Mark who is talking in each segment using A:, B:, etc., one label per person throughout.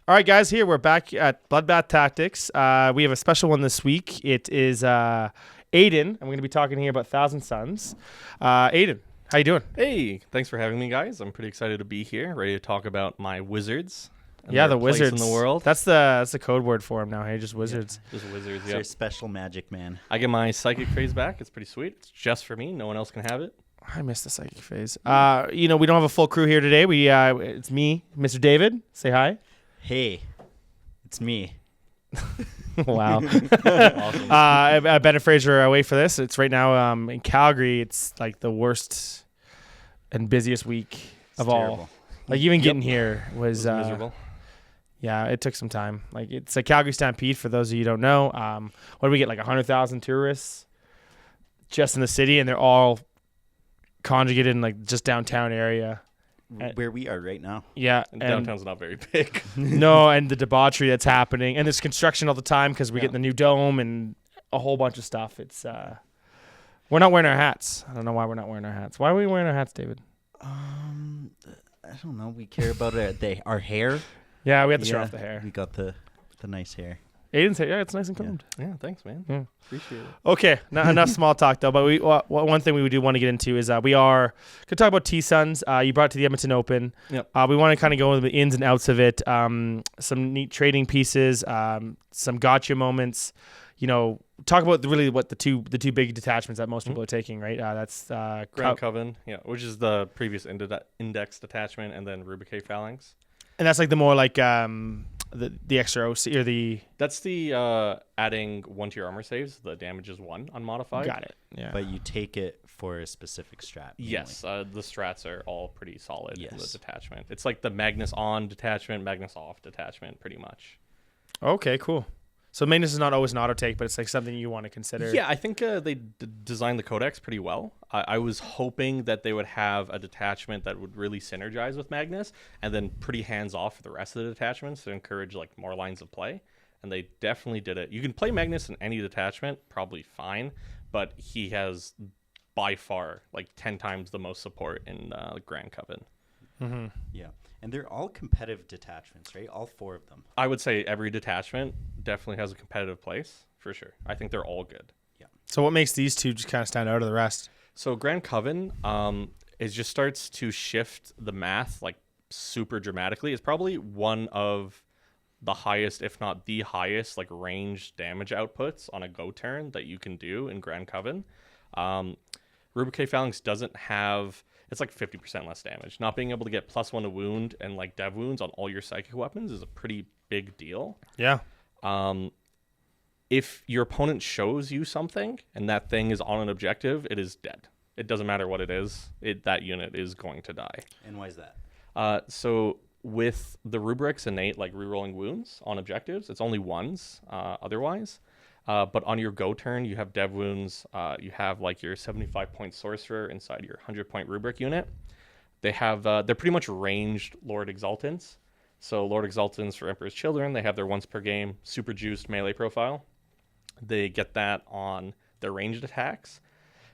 A: All right, guys, here we're back at Bloodbath Tactics. We have a special one this week. It is Aiden, and we're going to be talking here about Thousand Suns. Aiden, how you doing?
B: Hey, thanks for having me, guys. I'm pretty excited to be here, ready to talk about my wizards. And
A: Yeah,
B: their
A: the
B: place
A: wizards
B: in the world.
A: That's the code word for them now. Hey, just wizards.
B: Just wizards.
C: It's your special magic, man.
B: I get my psychic phase back. It's pretty sweet. It's just for me. No one else can have it.
A: I missed the psychic phase. We don't have a full crew here today. It's me, Mr. David. Say hi.
C: Hey, it's me.
A: Wow.
B: Awesome.
A: Ben and Fraser are away for this. It's right now in Calgary. It's like the worst and busiest week of
C: terrible.
A: all. Like even getting here
B: It
A: was
B: was miserable.
A: Yeah, it took some time. Like it's a Calgary Stampede for those of you who don't know. What do we get? Like 100,000 tourists just in the city, and they're all conjugated in like just downtown area.
C: Where we are right now.
A: Yeah,
B: And downtown's not very big.
A: no, and the debauchery that's happening, and there's construction all the time because we
B: Yeah.
A: get the new dome and a whole bunch of stuff. It's we're not wearing our hats. I don't know why we're not wearing our hats. Why are we wearing our hats, David?
C: I don't know. We care about our hair.
A: Yeah, we have to show off the hair.
C: We got the nice hair.
A: Aiden's hair, yeah, it's nice and combed.
B: Yeah, thanks, man.
A: Yeah.
B: Appreciate it.
A: Okay, not enough small talk though. But one thing we do want to get into is we are going to talk about T-Suns. You brought it to the Edmonton Open.
B: Yep.
A: We want to kind of go into the ins and outs of it. Some neat trading pieces. Some gotcha moments. You know, talk about really what the two big detachments that most people are taking. Right. That's
B: Grand Coven, yeah, which is the previous index detachment, and then Rubric Phalanx.
A: and that's like the more like the extra OC or the.
B: That's the adding 1 to your armor saves. The damage is 1 unmodified.
A: Got it. Yeah.
C: But you take it for a specific strat.
B: Yes, the strats are all pretty solid in the
C: Yes.
B: detachment. It's like the Magnus on detachment, Magnus off detachment, pretty much.
A: Okay. Cool. So Magnus is not always an auto take, but it's like something you want to consider.
B: Yeah, I think they designed the codex pretty well. I was hoping that they would have a detachment that would really synergize with Magnus, and then pretty hands off for the rest of the detachments to encourage like more lines of play. And they definitely did it. You can play Magnus in any detachment, probably fine, but he has by far like 10 times the most support in Grand Coven.
A: Mm-hmm.
C: Yeah. And they're all competitive detachments, right? All 4 of them.
B: I would say every detachment definitely has a competitive place for sure. I think they're all good.
A: So what makes these two just kind of stand out of the rest?
B: So Grand Coven, it just starts to shift the math like super dramatically. It's probably one of the highest, if not the highest, like range damage outputs on a go turn that you can do in Grand Coven. Rubric Phalanx doesn't have. It's like 50% less damage. Not being able to get +1 to wound and like dev wounds on all your psychic weapons is a pretty big deal.
A: Yeah.
B: If your opponent shows you something and that thing is on an objective, it is dead. It doesn't matter what it is. That unit is going to die.
C: And why is that?
B: So with the rubrics innate like rerolling wounds on objectives, it's only 1s otherwise. But on your go turn, you have dev wounds. You have like your 75-point sorcerer inside your 100-point rubric unit. They have they're pretty much ranged Lord Exaltants. So Lord Exaltants for Emperor's Children, they have their once per game super juiced melee profile. They get that on their ranged attacks,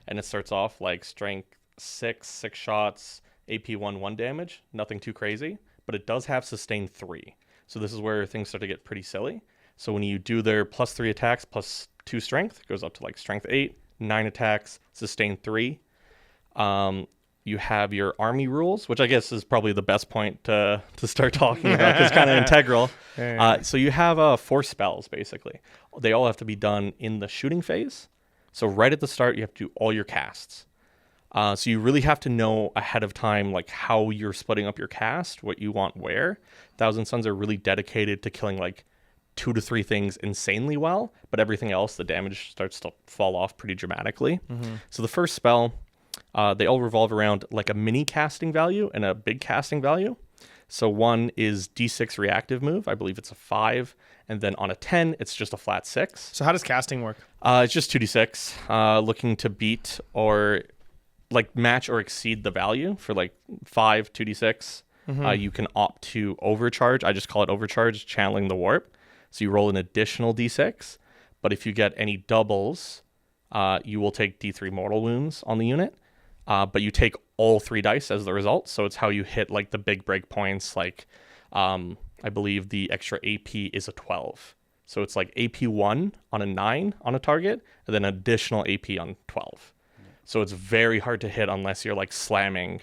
B: and it starts off like strength 6 shots, AP 1 damage, nothing too crazy. But it does have sustain 3. So this is where things start to get pretty silly. So when you do their +3 attacks, +2 strength, it goes up to like strength 8, 9 attacks, sustain 3. You have your army rules, which I guess is probably the best point to start talking about because it's kind of integral. So you have 4 spells, basically. They all have to be done in the shooting phase. So right at the start, you have to do all your casts. So you really have to know ahead of time like how you're splitting up your cast, what you want where. Thousand Suns are really dedicated to killing like 2 to 3 things insanely well, but everything else, the damage starts to fall off pretty dramatically. So the first spell, they all revolve around like a mini casting value and a big casting value. So one is D6 reactive move. I believe it's a 5. And then on a 10, it's just a flat 6.
A: So how does casting work?
B: It's just 2d6, looking to beat or like match or exceed the value for like 5 2d6. You can opt to overcharge. I just call it overcharge, channeling the warp. So you roll an additional d6, but if you get any doubles, you will take d3 mortal wounds on the unit, but you take all 3 dice as the result. So it's how you hit like the big break points, like I believe the extra AP is a 12. So it's like AP1 on a 9 on a target, and then additional AP on 12. So it's very hard to hit unless you're like slamming,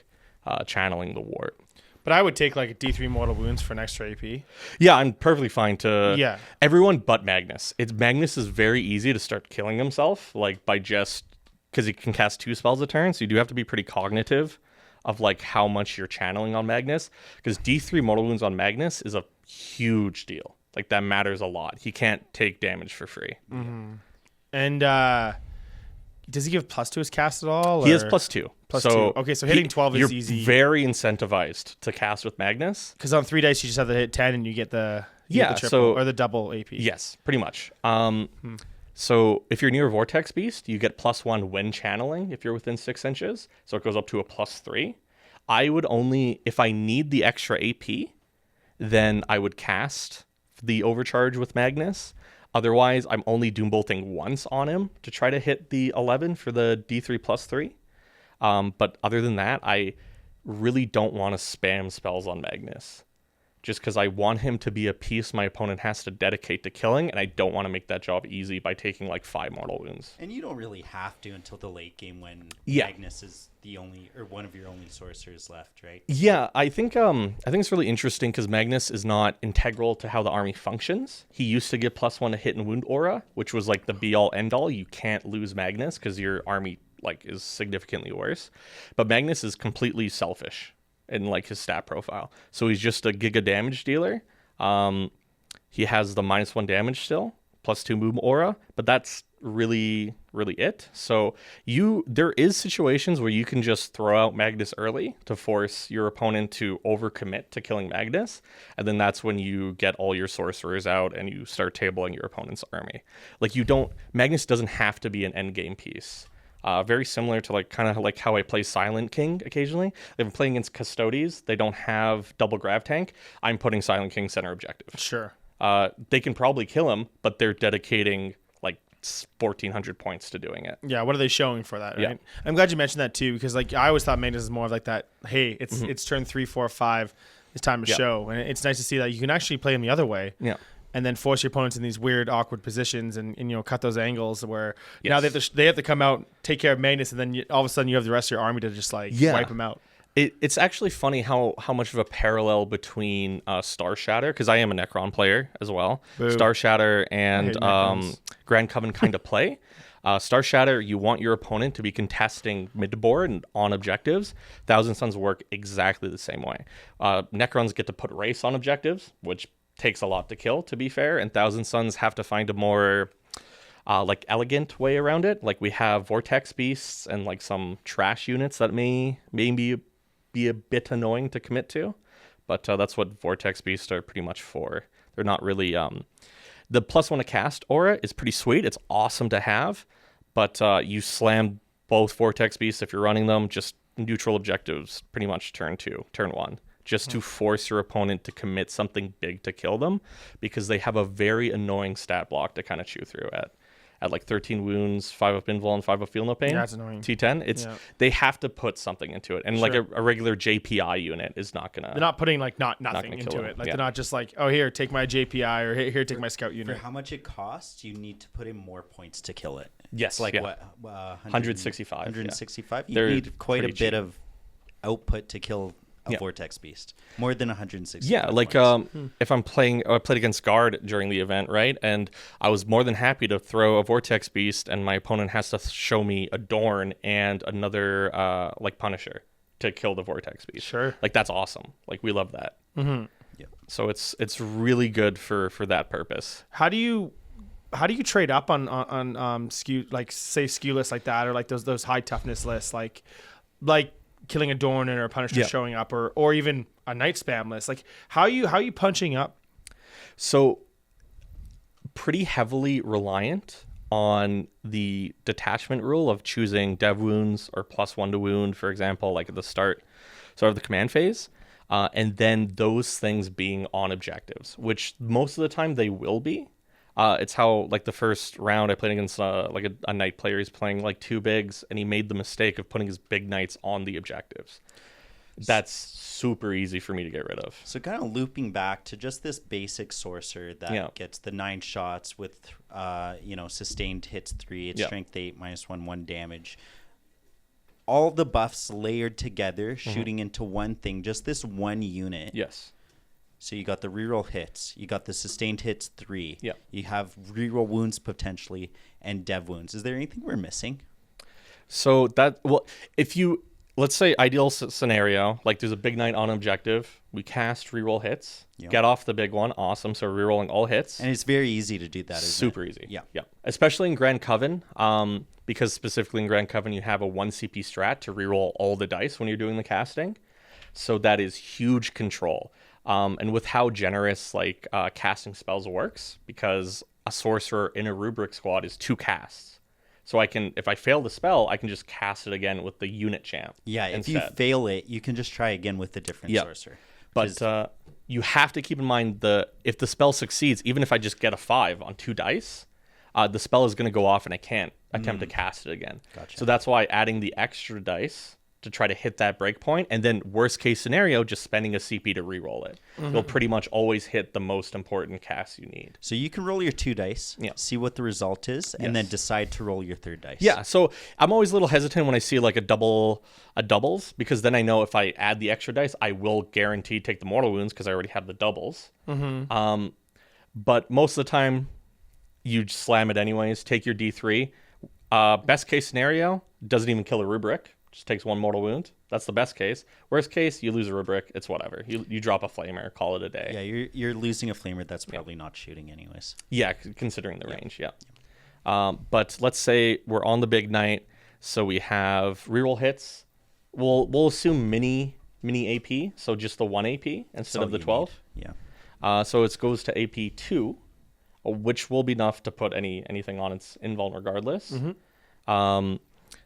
B: channeling the wart.
A: But I would take like a D3 mortal wounds for an extra AP.
B: Yeah, I'm perfectly fine to
A: Yeah.
B: everyone but Magnus. Magnus is very easy to start killing himself, like by just because he can cast 2 spells a turn. So you do have to be pretty cognitive of like how much you're channeling on Magnus, because D3 mortal wounds on Magnus is a huge deal. Like that matters a lot. He can't take damage for free.
A: Mm-hmm. And does he give +2 to his cast at all?
B: He has
A: or-
B: +2.
A: +2. Okay, so hitting 12 is
B: you're
A: easy.
B: very incentivized to cast with Magnus.
A: Because on 3 dice, you just have to hit 10 and you get the,
B: Yeah,
A: triple,
B: so-
A: or the double AP.
B: Yes, pretty much. So if you're near a Vortex Beast, you get +1 when channeling if you're within 6 inches. So it goes up to a +3. I would only, if I need the extra AP, then I would cast the overcharge with Magnus. Otherwise, I'm only doom bolting once on him to try to hit the 11 for the D3 +3. But other than that, I really don't want to spam spells on Magnus. Just because I want him to be a piece my opponent has to dedicate to killing, and I don't want to make that job easy by taking like 5 mortal wounds.
C: And you don't really have to until the late game when
B: Yeah.
C: Magnus is the only or one of your only sorcerers left, right?
B: Yeah, I think it's really interesting because Magnus is not integral to how the army functions. He used to give +1 to hit and wound aura, which was like the be all end all. You can't lose Magnus because your army like is significantly worse. But Magnus is completely selfish in like his stat profile. So he's just a giga damage dealer. He has the -1 damage still, +2 move aura, but that's really it. So there is situations where you can just throw out Magnus early to force your opponent to overcommit to killing Magnus, and then that's when you get all your sorcerers out and you start tabling your opponent's army. Like Magnus doesn't have to be an end game piece. Very similar to like kind of like how I play Silent King occasionally. If I'm playing against Custodes, they don't have double grav tank. I'm putting Silent King center objective.
A: Sure.
B: They can probably kill him, but they're dedicating like 1,400 points to doing it.
A: Yeah, what are they showing for that, right?
B: Yeah.
A: I'm glad you mentioned that too, because like I always thought Magnus is more of like that, hey, it's turn 3, 4, 5, it's time to
B: Yeah.
A: show. And it's nice to see that you can actually play him the other way.
B: Yeah.
A: And then force your opponents in these weird, awkward positions, and cut those angles where now
B: Yes.
A: they have to come out, take care of Magnus, and then all of a sudden you have the rest of your army to just like wipe him out.
B: It's actually funny how much of a parallel between Star Shatter, because I am a Necron player as well.
A: Boo.
B: Star Shatter and
A: hate Necrons.
B: Grand Coven kind of play. Star Shatter, you want your opponent to be contesting mid-board and on objectives. Thousand Suns work exactly the same way. Necrons get to put race on objectives, which takes a lot to kill, to be fair, and Thousand Suns have to find a more like elegant way around it. Like we have Vortex Beasts and like some trash units that may be a bit annoying to commit to, but that's what Vortex Beasts are pretty much for. They're not really the +1 to cast aura is pretty sweet. It's awesome to have, but you slam both Vortex Beasts if you're running them, just neutral objectives pretty much turn 2, turn 1. Just to force your opponent to commit something big to kill them, because they have a very annoying stat block to kind of chew through at like 13 wounds, 5 up invul, and 5 up feel no pain.
A: Yeah, that's annoying.
B: T10. They have to put something into it, and like a regular JPI unit is not gonna.
A: They're not putting like nothing
B: gonna
A: into
B: kill
A: it.
B: him.
A: Like
B: Yeah.
A: they're not just like, oh, here, take my JPI, or here, take my scout
C: For
A: unit.
C: how much it costs, you need to put in more points to kill it.
B: Yes,
C: It's like
B: yeah.
C: what?
B: 165, yeah.
C: 165. You
B: They're
C: need quite a
B: pretty
C: bit
B: cheap.
C: of output to kill a
B: Yeah.
C: Vortex Beast. More than 165.
B: Yeah, like
C: points.
B: if I played against Guard during the event, right, and I was more than happy to throw a Vortex Beast, and my opponent has to show me a Dorn and another like Punisher to kill the Vortex Beast.
A: Sure.
B: Like that's awesome. Like we love that.
A: Mm-hmm.
C: Yep.
B: So it's really good for that purpose.
A: How do you trade up on skew, like say skew lists like that, or like those high toughness lists, like killing a Dorn or a Punisher showing up, or even a night spam list? Like how are you punching up?
B: So pretty heavily reliant on the detachment rule of choosing dev wounds or +1 to wound, for example, like at the start of the command phase, and then those things being on objectives, which most of the time they will be. It's how like the first round I played against like a knight player. He's playing like 2 bigs, and he made the mistake of putting his big knights on the objectives. that's super easy for me to get rid of.
C: So kind of looping back to just this basic sorcerer that gets the 9 shots with, sustained hits 3. It's strength 8, -1 damage. All the buffs layered together, shooting into one thing, just this one unit.
B: Yes.
C: So you got the reroll hits, you got the sustained hits 3.
B: Yeah.
C: You have reroll wounds potentially, and dev wounds. Is there anything we're missing?
B: So if you, let's say ideal scenario, like there's a big knight on objective, we cast reroll hits, get off the big one, awesome. So rerolling all hits.
C: And it's very easy to do that, isn't
B: Super
C: it?
B: easy.
C: Yeah.
B: Yeah. Especially in Grand Coven, because specifically in Grand Coven, you have a 1 CP strat to reroll all the dice when you're doing the casting. So that is huge control. And with how generous casting spells works, because a sorcerer in a rubric squad is 2 casts. So I can, if I fail the spell, I can just cast it again with the unit champ.
C: Yeah, if
B: instead.
C: you fail it, you can just try again with the different sorcerer.
B: But you have to keep in mind if the spell succeeds, even if I just get a 5 on 2 dice, the spell is going to go off and I can't attempt to cast it again.
C: Gotcha.
B: So that's why adding the extra dice to try to hit that breakpoint, and then worst case scenario, just spending a CP to reroll it. You'll pretty much always hit the most important casts you need.
C: So you can roll your 2 dice, see what the result is, and then decide to roll your 3rd dice.
B: Yeah, so I'm always a little hesitant when I see like a doubles, because then I know if I add the extra dice, I will guarantee take the mortal wounds because I already have the doubles. But most of the time, you slam it anyways. Take your D3. Best case scenario, doesn't even kill a rubric. Just takes 1 mortal wound. That's the best case. Worst case, you lose a rubric. It's whatever. You drop a flamer, call it a day.
C: Yeah, you're losing a flamer that's probably not shooting anyways.
B: Yeah, considering the range, but let's say we're on the big night, so we have reroll hits. We'll assume mini AP, so just the 1 AP instead of the 12.
C: Need. Yeah.
B: So it goes to AP 2, which will be enough to put anything on its invuln regardless.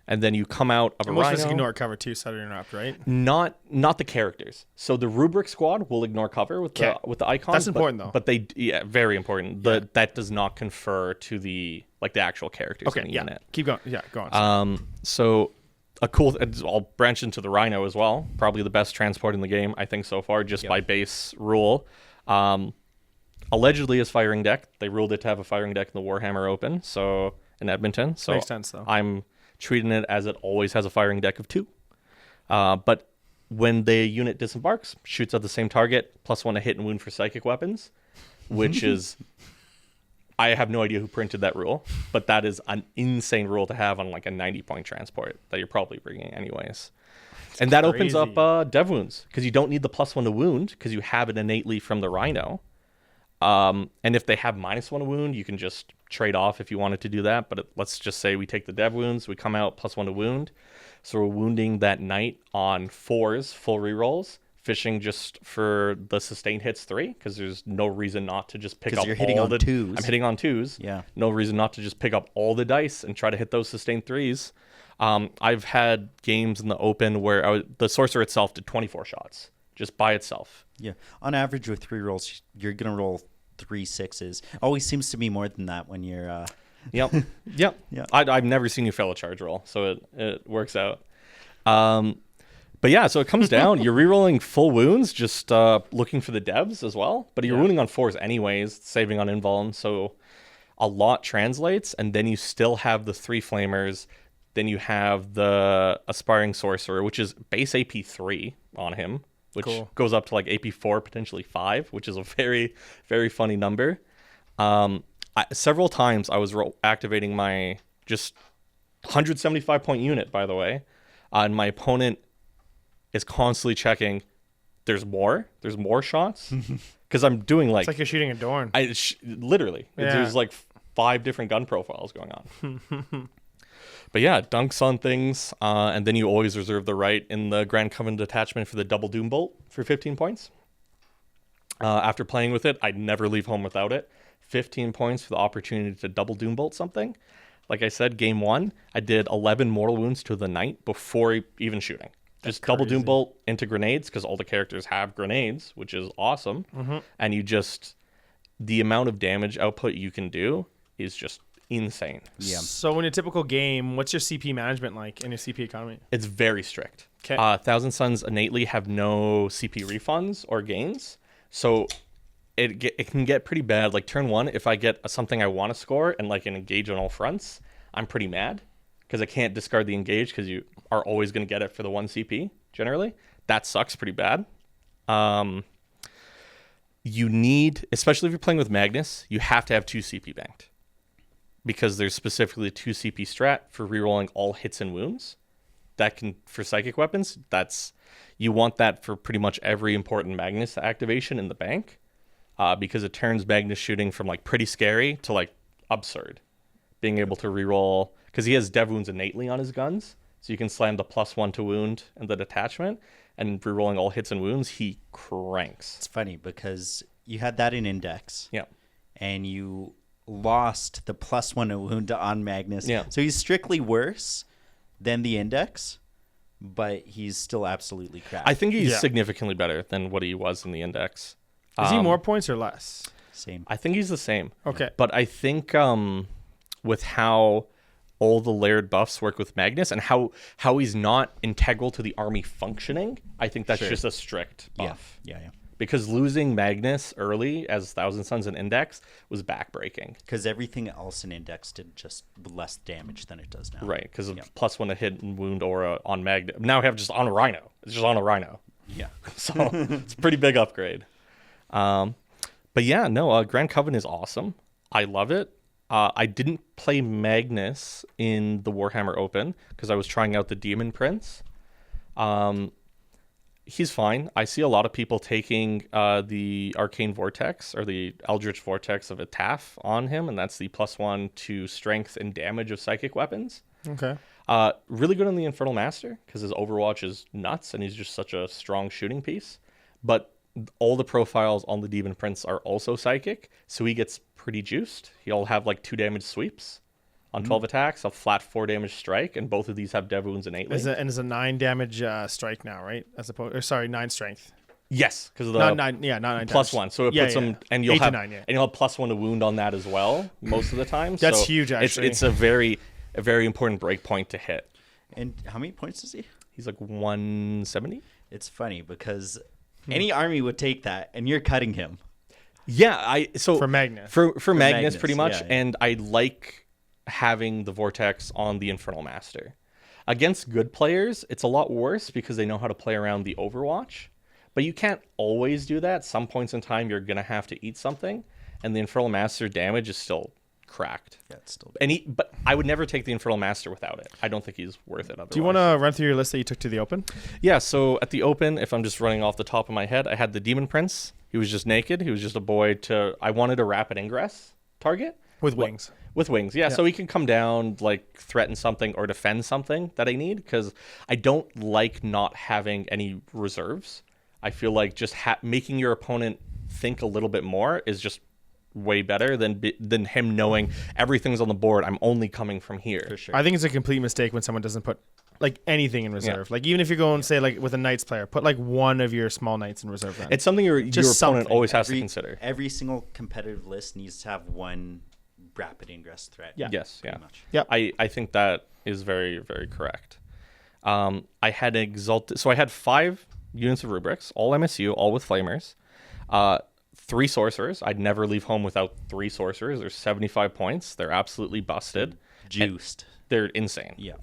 B: And then you come out of a
A: most
B: rhino.
A: of us ignore cover too, so you're not right.
B: Not the characters. So the rubric squad will ignore cover with the icon.
A: That's important though.
B: But very important. That does not confer to the actual characters in the unit.
A: Keep going. Yeah, go on.
B: So a cool. I'll branch into the rhino as well. Probably the best transport in the game, I think, so far, just by base rule. Allegedly, is firing deck. They ruled it to have a firing deck in the Warhammer Open. So in Edmonton. So
A: makes sense though.
B: I'm treating it as it always has a firing deck of 2. But when the unit disembarks, shoots at the same target, +1 to hit and wound for psychic weapons, which is, I have no idea who printed that rule, but that is an insane rule to have on like a 90-point transport that you're probably bringing anyways. And that opens up dev wounds, because you don't need the +1 to wound, because you have it innately from the rhino. And if they have -1 wound, you can just trade off if you wanted to do that. But let's just say we take the dev wounds, we come out +1 to wound. So we're wounding that knight on 4s, full rerolls, fishing just for the sustained hits 3, because there's no reason not to just pick up
C: you're hitting
B: all
C: on
B: the
C: 2s.
B: I'm hitting on 2s.
C: Yeah.
B: No reason not to just pick up all the dice and try to hit those sustained 3s. I've had games in the open where the sorcerer itself did 24 shots just by itself.
C: Yeah. On average with 3 rolls, you're going to roll 3 6s. Always seems to be more than that when you're...
B: Yep. Yeah. I've never seen you fail a charge roll, so it works out. But yeah, so it comes down. You're rerolling full wounds, just looking for the devs as well. But you're wounding on 4s anyways, saving on invuln. So a lot translates, and then you still have the 3 flamers. Then you have the aspiring sorcerer, which is base AP 3 on him, which goes up to like AP 4, potentially 5, which is a very, very funny number. Several times I was activating my just 175 point unit, by the way, and my opponent is constantly checking. There's more shots, because I'm doing
A: it's like you're shooting a Dorn.
B: Literally, there's like 5 different gun profiles going on. But yeah, dunks on things, and then you always reserve the right in the Grand Coven detachment for the double Doom Bolt for 15 points. After playing with it, I'd never leave home without it. 15 points for the opportunity to double Doom Bolt something. Like I said, game 1, I did 11 mortal wounds to the knight before even shooting. Just double Doom Bolt into grenades, because all the characters have grenades, which is awesome. And the amount of damage output you can do is just insane.
C: Yeah.
A: So in a typical game, what's your CP management like in your CP economy?
B: It's very strict.
A: Okay.
B: Thousand Suns innately have no CP refunds or gains, so it can get pretty bad. Like turn 1, if I get something I want to score and like an engage on all fronts, I'm pretty mad because I can't discard the engage because you are always going to get it for the 1 CP generally. That sucks pretty bad. You need, especially if you're playing with Magnus, you have to have 2 CP banked because there's specifically a 2 CP strat for rerolling all hits and wounds. That can, for psychic weapons, you want that for pretty much every important Magnus activation in the bank, because it turns Magnus shooting from like pretty scary to like absurd. Being able to reroll, because he has dev wounds innately on his guns, so you can slam the +1 to wound and the detachment, and rerolling all hits and wounds, he cranks.
C: It's funny because you had that in Index.
B: Yeah.
C: And you lost the +1 to wound on Magnus.
B: Yeah.
C: So he's strictly worse than the Index, but he's still absolutely crap.
B: I think he's significantly better than what he was in the Index.
A: Is he more points or less?
C: Same.
B: I think he's the same.
A: Okay.
B: But I think with how all the layered buffs work with Magnus and how he's not integral to the army functioning, I think that's just a strict buff.
C: Yeah.
B: Because losing Magnus early as Thousand Suns and Index was backbreaking.
C: Because everything else in Index did just less damage than it does now.
B: Right, because of +1 to hit and wound aura on Magnus. Now we have just on a Rhino. It's just on a Rhino.
C: Yeah.
B: So it's a pretty big upgrade. But yeah, no, Grand Coven is awesome. I love it. I didn't play Magnus in the Warhammer Open because I was trying out the Demon Prince. He's fine. I see a lot of people taking the Arcane Vortex or the Eldritch Vortex of Ataf on him, and that's the +1 to strength and damage of psychic weapons.
A: Okay.
B: Really good on the Infernal Master because his Overwatch is nuts and he's just such a strong shooting piece. But all the profiles on the Demon Prince are also psychic, so he gets pretty juiced. He'll have like 2 damage sweeps on 12 attacks, a flat 4 damage strike, and both of these have dev wounds innately.
A: It's a 9 damage strike now, right? As opposed, or sorry, 9 strength.
B: Yes, because of the
A: not 9
B: +1. So it puts them, and you'll
A: 8
B: have
A: to 9,
B: and you'll have +1 to wound on that as well most of the time.
A: That's
B: so
A: huge, actually.
B: It's a very important break point to hit.
C: And how many points is he?
B: He's like 170.
C: It's funny because any army would take that, and you're cutting him.
B: Yeah,
A: for Magnus.
B: For Magnus,
C: Magnus,
B: pretty much,
C: yeah.
B: And I like having the Vortex on the Infernal Master. Against good players, it's a lot worse because they know how to play around the Overwatch. But you can't always do that. Some points in time, you're gonna have to eat something, and the Infernal Master damage is still cracked.
C: Yeah, it's still.
B: But I would never take the Infernal Master without it. I don't think he's worth it otherwise.
A: Do you want to run through your list that you took to the Open?
B: Yeah, so at the Open, if I'm just running off the top of my head, I had the Demon Prince. He was just naked. He was just a boy I wanted a rapid ingress target.
A: With wings.
B: With wings, yeah. So he can come down, like, threaten something or defend something that I need, because I don't like not having any reserves. I feel like just making your opponent think a little bit more is just way better than him knowing everything's on the board. I'm only coming from here.
C: For sure.
A: I think it's a complete mistake when someone doesn't put like anything in reserve. Like even if you're going, say, like with a Knights player, put like one of your small Knights in reserve. Then.
B: It's something your opponent always has to consider.
C: Every single competitive list needs to have one rapid ingress threat.
A: Yeah.
B: Yes. Yeah.
C: Much.
A: Yeah.
B: I think that is very, very correct. I had Exalted. So I had 5 units of Rubrics, all MSU, all with Flamers. 3 Sorcerers. I'd never leave home without 3 Sorcerers. They're 75 points. They're absolutely busted.
C: Juiced.
B: They're insane.
C: Yeah.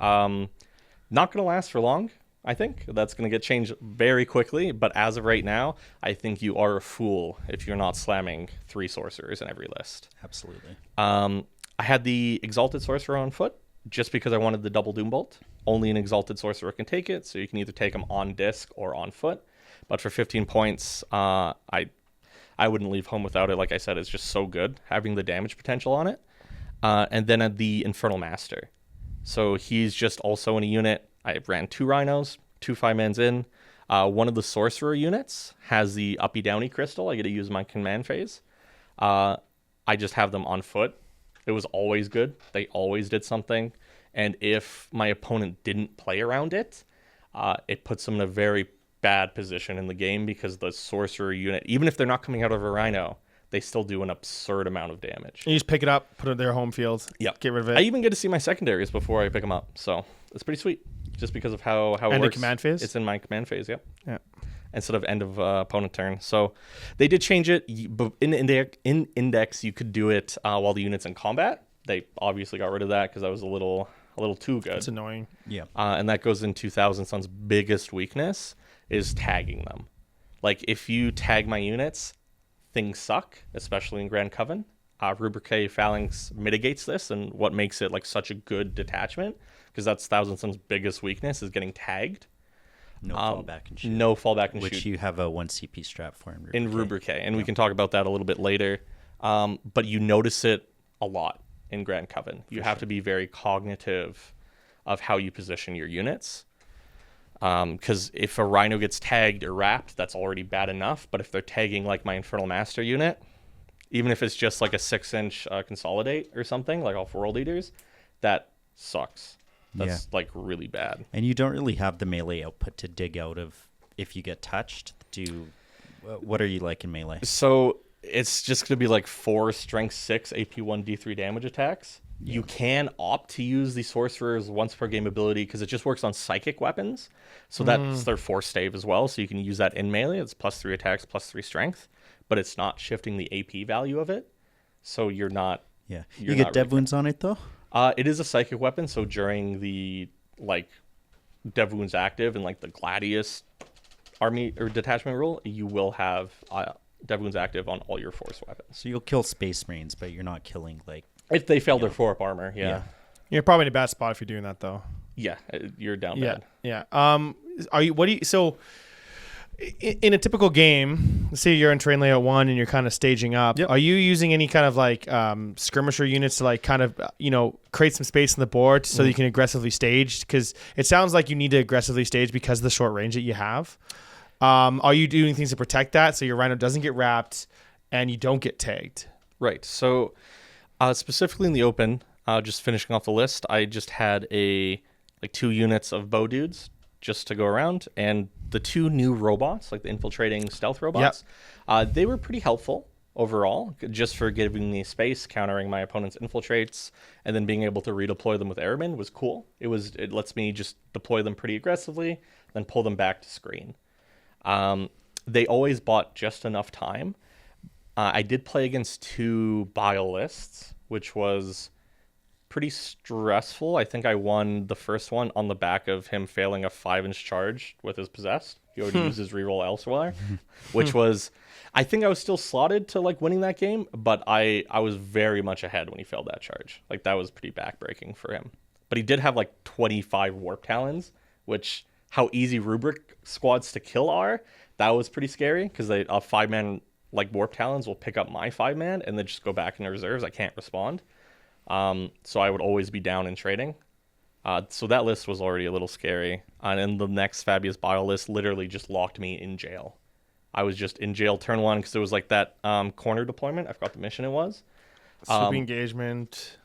B: Not going to last for long, I think. That's going to get changed very quickly. But as of right now, I think you are a fool if you're not slamming 3 Sorcerers in every list.
C: Absolutely.
B: I had the Exalted Sorcerer on foot just because I wanted the double Doom Bolt. Only an Exalted Sorcerer can take it, so you can either take them on disc or on foot. But for 15 points, I wouldn't leave home without it. Like I said, it's just so good having the damage potential on it. And then at the Infernal Master. So he's just also in a unit. I ran 2 Rhinos, 2 5-mans in. One of the Sorcerer units has the Uppy Downy Crystal. I get to use my command phase. I just have them on foot. It was always good. They always did something. And if my opponent didn't play around it, it puts them in a very bad position in the game because the Sorcerer unit, even if they're not coming out of a Rhino, they still do an absurd amount of damage.
A: You just pick it up, put it in their home field.
B: Yep.
A: Get rid of it.
B: I even get to see my secondaries before I pick them up, so it's pretty sweet. Just because of how it
A: And
B: works.
A: the command phase?
B: It's in my command phase, yep.
A: Yeah.
B: Instead of end of opponent turn. So they did change it. But in Index, you could do it while the unit's in combat. They obviously got rid of that because that was a little too good.
A: It's annoying.
C: Yeah.
B: And that goes into Thousand Sun's biggest weakness is tagging them. Like, if you tag my units, things suck, especially in Grand Coven. Rubric Phalanx mitigates this, and what makes it like such a good detachment, because that's Thousand Sun's biggest weakness, is getting tagged.
C: No fallback and shoot.
B: No fallback and shoot.
C: Which you have a 1 CP strat for
B: in Rubric, and we can talk about that a little bit later. But you notice it a lot in Grand Coven. You have to be very cognitive of how you position your units. Because if a Rhino gets tagged or wrapped, that's already bad enough. But if they're tagging like my Infernal Master unit, even if it's just like a 6-inch consolidate or something, like all 4 world leaders, that sucks. That's like really bad.
C: And you don't really have the melee output to dig out of if you get touched. What are you like in melee?
B: So it's just going to be like 4 strength 6 AP1 D3 damage attacks. Yeah. You can opt to use the Sorcerer's once per game ability because it just works on psychic weapons. So that's their force stave as well. So you can use that in melee. It's +3 attacks, +3 strength, but it's not shifting the AP value of it. So you're not.
C: Yeah. You get dev wounds on it though?
B: It is a psychic weapon. So during the like dev wounds active and like the Gladius army or detachment rule, you will have dev wounds active on all your force weapons.
C: So you'll kill Space Marines, but you're not killing like.
B: If they fail their 4-up armor, yeah.
A: You're probably in a bad spot if you're doing that, though.
B: Yeah, you're down
A: bad.
B: Yeah.
A: So in a typical game, let's say you're in terrain layout 1 and you're kind of staging up, are you using any kind of like skirmisher units to like kind of, create some space on the board so that you can aggressively stage? Because it sounds like you need to aggressively stage because of the short range that you have. Are you doing things to protect that so your Rhino doesn't get wrapped and you don't get tagged?
B: Right. So specifically in the open, just finishing off the list, I just had 2 units of bow dudes just to go around, and the 2 new robots, like the infiltrating stealth robots, they were pretty helpful overall, just for giving me space, countering my opponent's infiltrates, and then being able to redeploy them with airmen was cool. It lets me just deploy them pretty aggressively, then pull them back to screen. They always bought just enough time. I did play against 2 bile lists, which was pretty stressful. I think I won the first one on the back of him failing a 5-inch charge with his possessed. He already used his reroll elsewhere, which was, I think I was still slotted to like winning that game, but I was very much ahead when he failed that charge. Like that was pretty backbreaking for him. But he did have like 25 warp talons, which how easy rubric squads to kill are. That was pretty scary because a 5-man like warp talons will pick up my 5-man and then just go back in the reserves. I can't respond. So I would always be down in trading. So that list was already a little scary. And then the next Fabius Bile list literally just locked me in jail. I was just in jail turn 1 because there was like that corner deployment. I forgot the mission it was.
A: Sweeping engagement.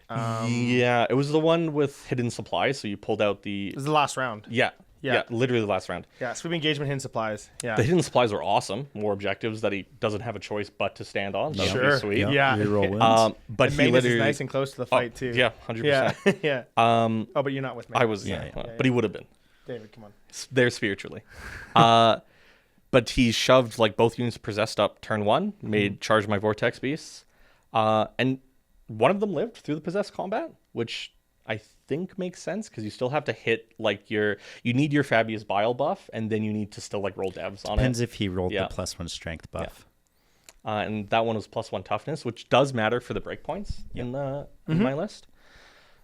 B: Yeah, it was the one with hidden supplies. So you pulled out the...
A: It was the last round.
B: Yeah, literally the last round.
A: Yeah, sweeping engagement, hidden supplies. Yeah.
B: The hidden supplies were awesome. More objectives that he doesn't have a choice but to stand on. That
A: Sure.
B: Sweet.
A: Yeah.
B: But
A: and
B: he literally...
A: is nice and close to the fight, too.
B: Yeah, 100%.
A: Yeah. But you're not with me.
B: I was, but he would have been.
A: David, come on.
B: There spiritually. But he shoved like both units possessed up turn 1, charge my Vortex Beasts. And one of them lived through the possessed combat, which I think makes sense because you still have to hit like you need your Fabius Bile buff, and then you need to still like roll devs on it.
C: Depends if he rolled the +1 strength buff.
B: And that one was +1 toughness, which does matter for the breakpoints in my list.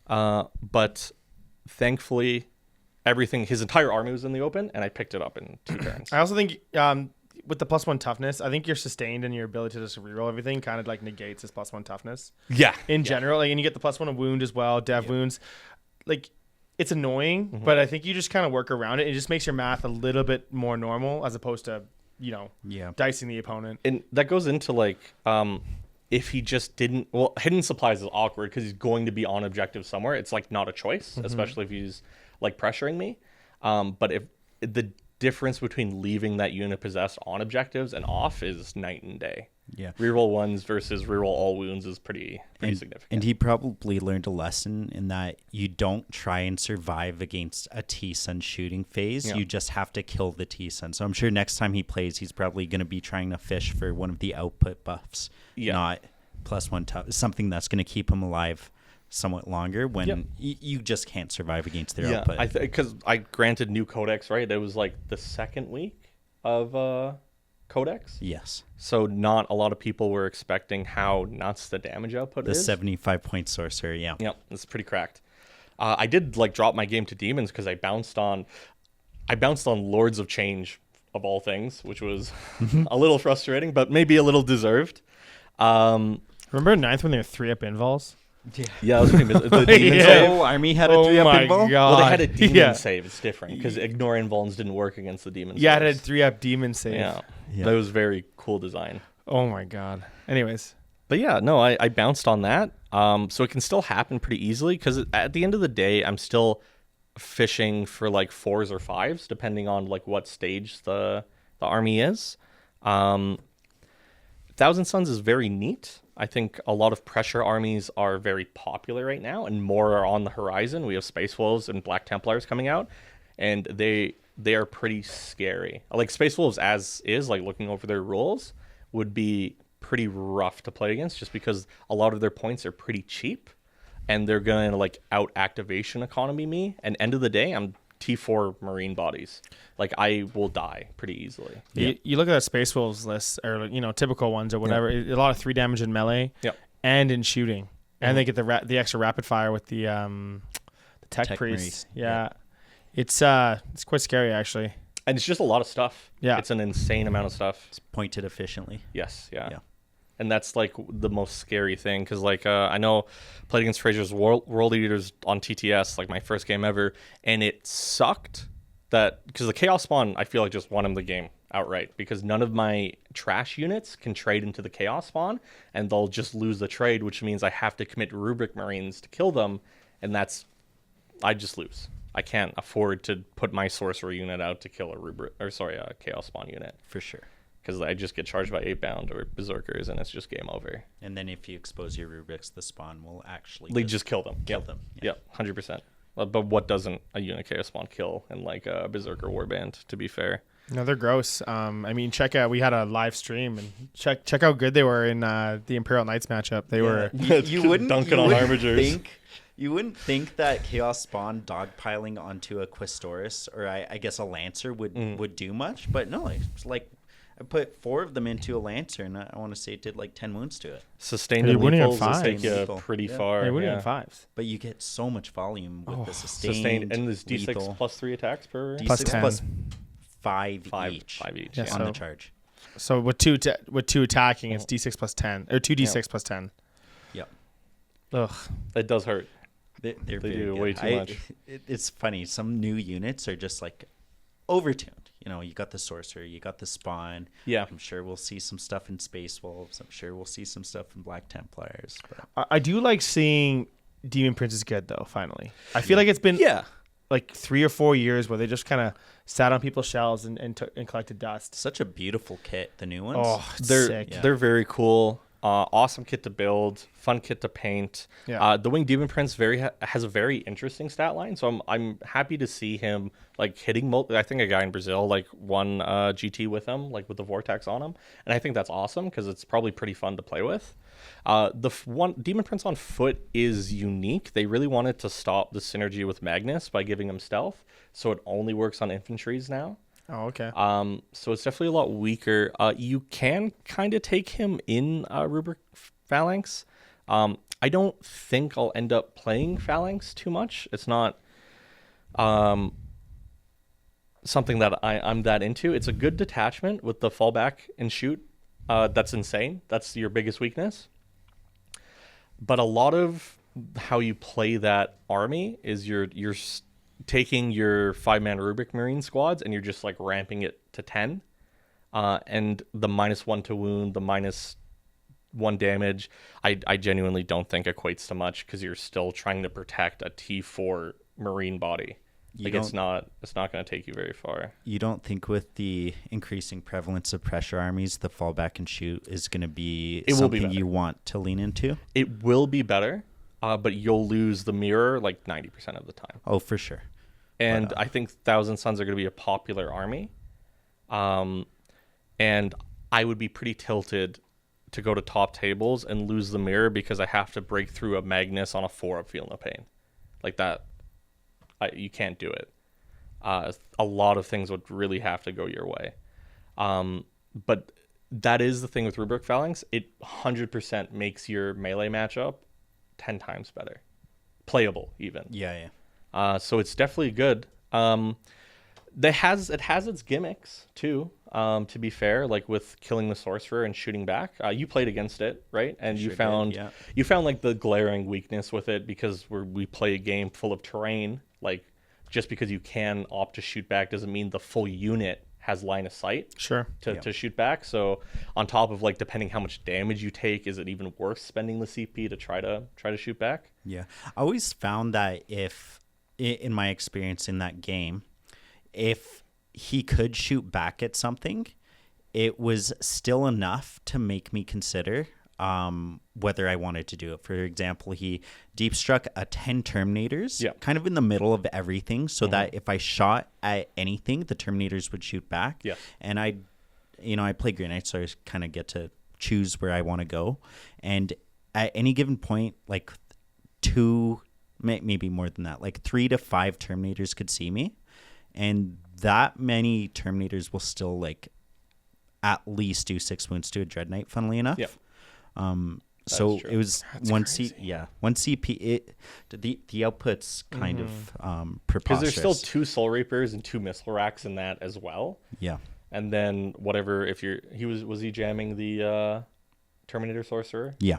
B: But thankfully, his entire army was in the open, and I picked it up in 2 turns.
A: I also think with the +1 toughness, I think you're sustained and your ability to just reroll everything kind of like negates his +1 toughness.
B: Yeah.
A: In general, like, and you get the +1 wound as well, dev wounds. Like, it's annoying, but I think you just kind of work around it. It just makes your math a little bit more normal as opposed to, dicing the opponent.
B: And that goes into like, if he just didn't, hidden supplies is awkward because he's going to be on objective somewhere. It's like not a choice, especially if he's like pressuring me. But if the difference between leaving that unit possessed on objectives and off is night and day.
C: Yeah.
B: Reroll ones versus reroll all wounds is pretty significant.
C: And he probably learned a lesson in that you don't try and survive against a T-Sun shooting phase.
B: Yeah.
C: You just have to kill the T-Sun. So I'm sure next time he plays, he's probably going to be trying to fish for one of the output buffs, not +1 tough, something that's going to keep him alive somewhat longer when you just can't survive against their output.
B: Because I granted new codex, right? It was like the second week of codex.
C: Yes.
B: So not a lot of people were expecting how nuts the damage output
C: The
B: is.
C: 75-point sorcerer, yeah.
B: Yep, it's pretty cracked. I did like drop my game to demons because I bounced on Lords of Change of all things, which was a little frustrating, but maybe a little deserved.
A: Remember 9th when they were 3-up invols?
B: Yeah, that was pretty the demon
A: Yeah.
B: save.
C: Oh, Army had a 3-up invul?
A: God.
B: Well, they had a demon
A: Yeah.
B: save. It's different because ignore invulns didn't work against the demon.
A: Yeah, it had
B: saves.
A: 3-up demon save.
B: Yeah,
C: Yeah.
B: that was very cool design.
A: Oh my god. Anyways,
B: But yeah, no, I bounced on that. So it can still happen pretty easily because at the end of the day, I'm still fishing for like 4s or 5s, depending on like what stage the army is. Thousand Suns is very neat. I think a lot of pressure armies are very popular right now, and more are on the horizon. We have Space Wolves and Black Templars coming out, and they are pretty scary. Like Space Wolves as is, like looking over their rules, would be pretty rough to play against just because a lot of their points are pretty cheap, and they're going to like out activation economy me. And end of the day, I'm T4 Marine bodies. Like I will die pretty easily.
A: you look at that Space Wolves list, or typical ones or whatever. A lot of 3 damage in melee, and in shooting, and they get the extra rapid fire with the tech priest. Yeah. It's quite scary actually.
B: And it's just a lot of stuff.
A: Yeah.
B: It's an insane amount of stuff.
C: It's pointed efficiently.
B: Yes,
C: Yeah.
B: And that's like the most scary thing because like I know played against Fraser's World Eaters on TTS, like my first game ever, and it sucked that because the Chaos Spawn I feel like just won him the game outright because none of my trash units can trade into the Chaos Spawn and they'll just lose the trade, which means I have to commit Rubric Marines to kill them, and I just lose. I can't afford to put my sorcerer unit out to kill a Chaos Spawn unit
C: For sure.
B: because I just get charged by 8-bound or berserkers and it's just game over.
C: And then if you expose your rubrics, the spawn will actually
B: They just kill them.
C: kill them.
B: Yeah, 100%. But what doesn't a unit Chaos Spawn kill in like a berserker warband? To be fair,
A: No, they're gross. I mean, check out. We had a live stream and check how good they were in the Imperial Knights matchup. They were.
C: You wouldn't
B: dunking on Armigers.
C: You wouldn't think that Chaos Spawn dogpiling onto a Questoris or I guess a Lancer would do much, but no, it's like I put 4 of them into a Lancer and I want to say it did like 10 wounds to it.
B: sustained
A: You're
B: and
A: winning at
B: lethals will take you
C: lethal.
B: pretty
C: Yeah.
B: far.
A: They were in
B: yeah.
A: 5s.
C: But you get so much volume with the sustained
B: And this D6
C: lethal.
B: plus 3 attacks per
C: D6
A: Plus 10.
C: plus 5
B: 5
C: each
B: each.
A: Yeah,
B: Yeah.
C: on
A: so-
C: the charge.
A: So with two attacking, it's D6 plus 10 or 2D6 plus 10.
C: Yep.
A: Ugh.
B: It does hurt.
C: They're
B: They
C: very
B: do
C: good.
B: way too much.
C: It's funny. Some new units are just like overtuned. You got the sorcerer, you got the spawn.
B: Yeah.
C: I'm sure we'll see some stuff in Space Wolves. I'm sure we'll see some stuff in Black Templars. But
A: I do like seeing Demon Prince is good though. Finally, I feel like it's been like 3 or 4 years where they just kind of sat on people's shelves and collected dust.
C: such a beautiful kit, the new ones.
A: Oh, it's
B: They're
A: sick.
C: Yeah.
B: they're very cool. Awesome kit to build, fun kit to paint.
A: Yeah.
B: The Winged Demon Prince has a very interesting stat line, so I'm happy to see him like hitting. I think a guy in Brazil like won GT with him, like with the vortex on him, and I think that's awesome because it's probably pretty fun to play with. The one Demon Prince on foot is unique. They really wanted to stop the synergy with Magnus by giving him stealth, so it only works on infantries now.
A: Oh, okay.
B: So it's definitely a lot weaker. You can kind of take him in Rubric Phalanx. I don't think I'll end up playing Phalanx too much. It's not something that I'm that into. It's a good detachment with the fallback and shoot. That's insane. That's your biggest weakness. But a lot of how you play that army is you're taking your 5-man Rubric Marine squads and you're just like ramping it to 10. And the -1 to wound, the -1 damage, I genuinely don't think equates to much because you're still trying to protect a T4 Marine body. Like it's not going to take you very far.
C: You don't think with the increasing prevalence of pressure armies, the fall back and shoot is going to be something you want to lean into?
B: It will be better, but you'll lose the mirror like 90% of the time.
C: Oh, for sure.
B: And I think Thousand Suns are going to be a popular army. And I would be pretty tilted to go to top tables and lose the mirror because I have to break through a Magnus on a 4-up Feel No Pain. Like that, you can't do it. A lot of things would really have to go your way. But that is the thing with Rubric Phalanx. It 100% makes your melee matchup 10 times better. Playable, even.
C: Yeah.
B: So it's definitely good. It has its gimmicks too. To be fair, like with killing the sorcerer and shooting back, you played against it, right? And you found like the glaring weakness with it because we play a game full of terrain. Like just because you can opt to shoot back doesn't mean the full unit has line of sight.
A: Sure.
B: To shoot back. So on top of like depending how much damage you take, is it even worth spending the CP to try to shoot back?
C: Yeah, I always found that in my experience in that game, if he could shoot back at something, it was still enough to make me consider whether I wanted to do it. For example, he deep struck a 10 Terminators kind of in the middle of everything so that if I shot at anything, the Terminators would shoot back.
B: Yeah.
C: And I play Grey Knight, so I kind of get to choose where I want to go. And at any given point, like 2, maybe more than that, like 3 to 5 Terminators could see me. And that many Terminators will still like at least do 6 wounds to a Dread Knight, funnily enough. So it was one CP. The output's kind of preposterous.
B: Because there's still 2 Soul Reapers and 2 Missile Racks in that as well.
C: Yeah.
B: And then whatever, if was he jamming the Terminator Sorcerer?
C: Yeah.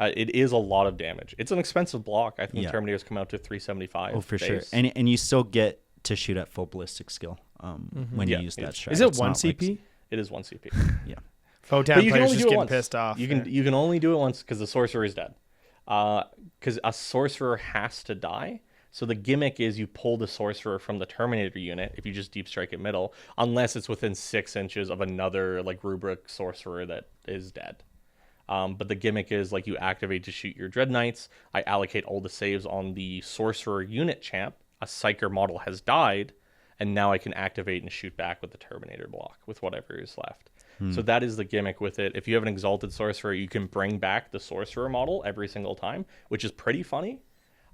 B: It is a lot of damage. It's an expensive block. I think Terminators come out to 375.
C: Oh, for sure. And you still get to shoot at full ballistic skill when you use that strat.
A: Is it 1 CP?
B: It is 1 CP.
C: Yeah.
A: Photon players just getting pissed off.
B: You can only do it once because the sorcerer is dead. Because a sorcerer has to die. So the gimmick is you pull the sorcerer from the Terminator unit if you just deep strike it middle, unless it's within 6 inches of another like Rubric sorcerer that is dead. But the gimmick is like you activate to shoot your Dread Knights. I allocate all the saves on the sorcerer unit champ. A Psyker model has died, and now I can activate and shoot back with the Terminator block with whatever is left. So that is the gimmick with it. If you have an Exalted Sorcerer, you can bring back the Sorcerer model every single time, which is pretty funny.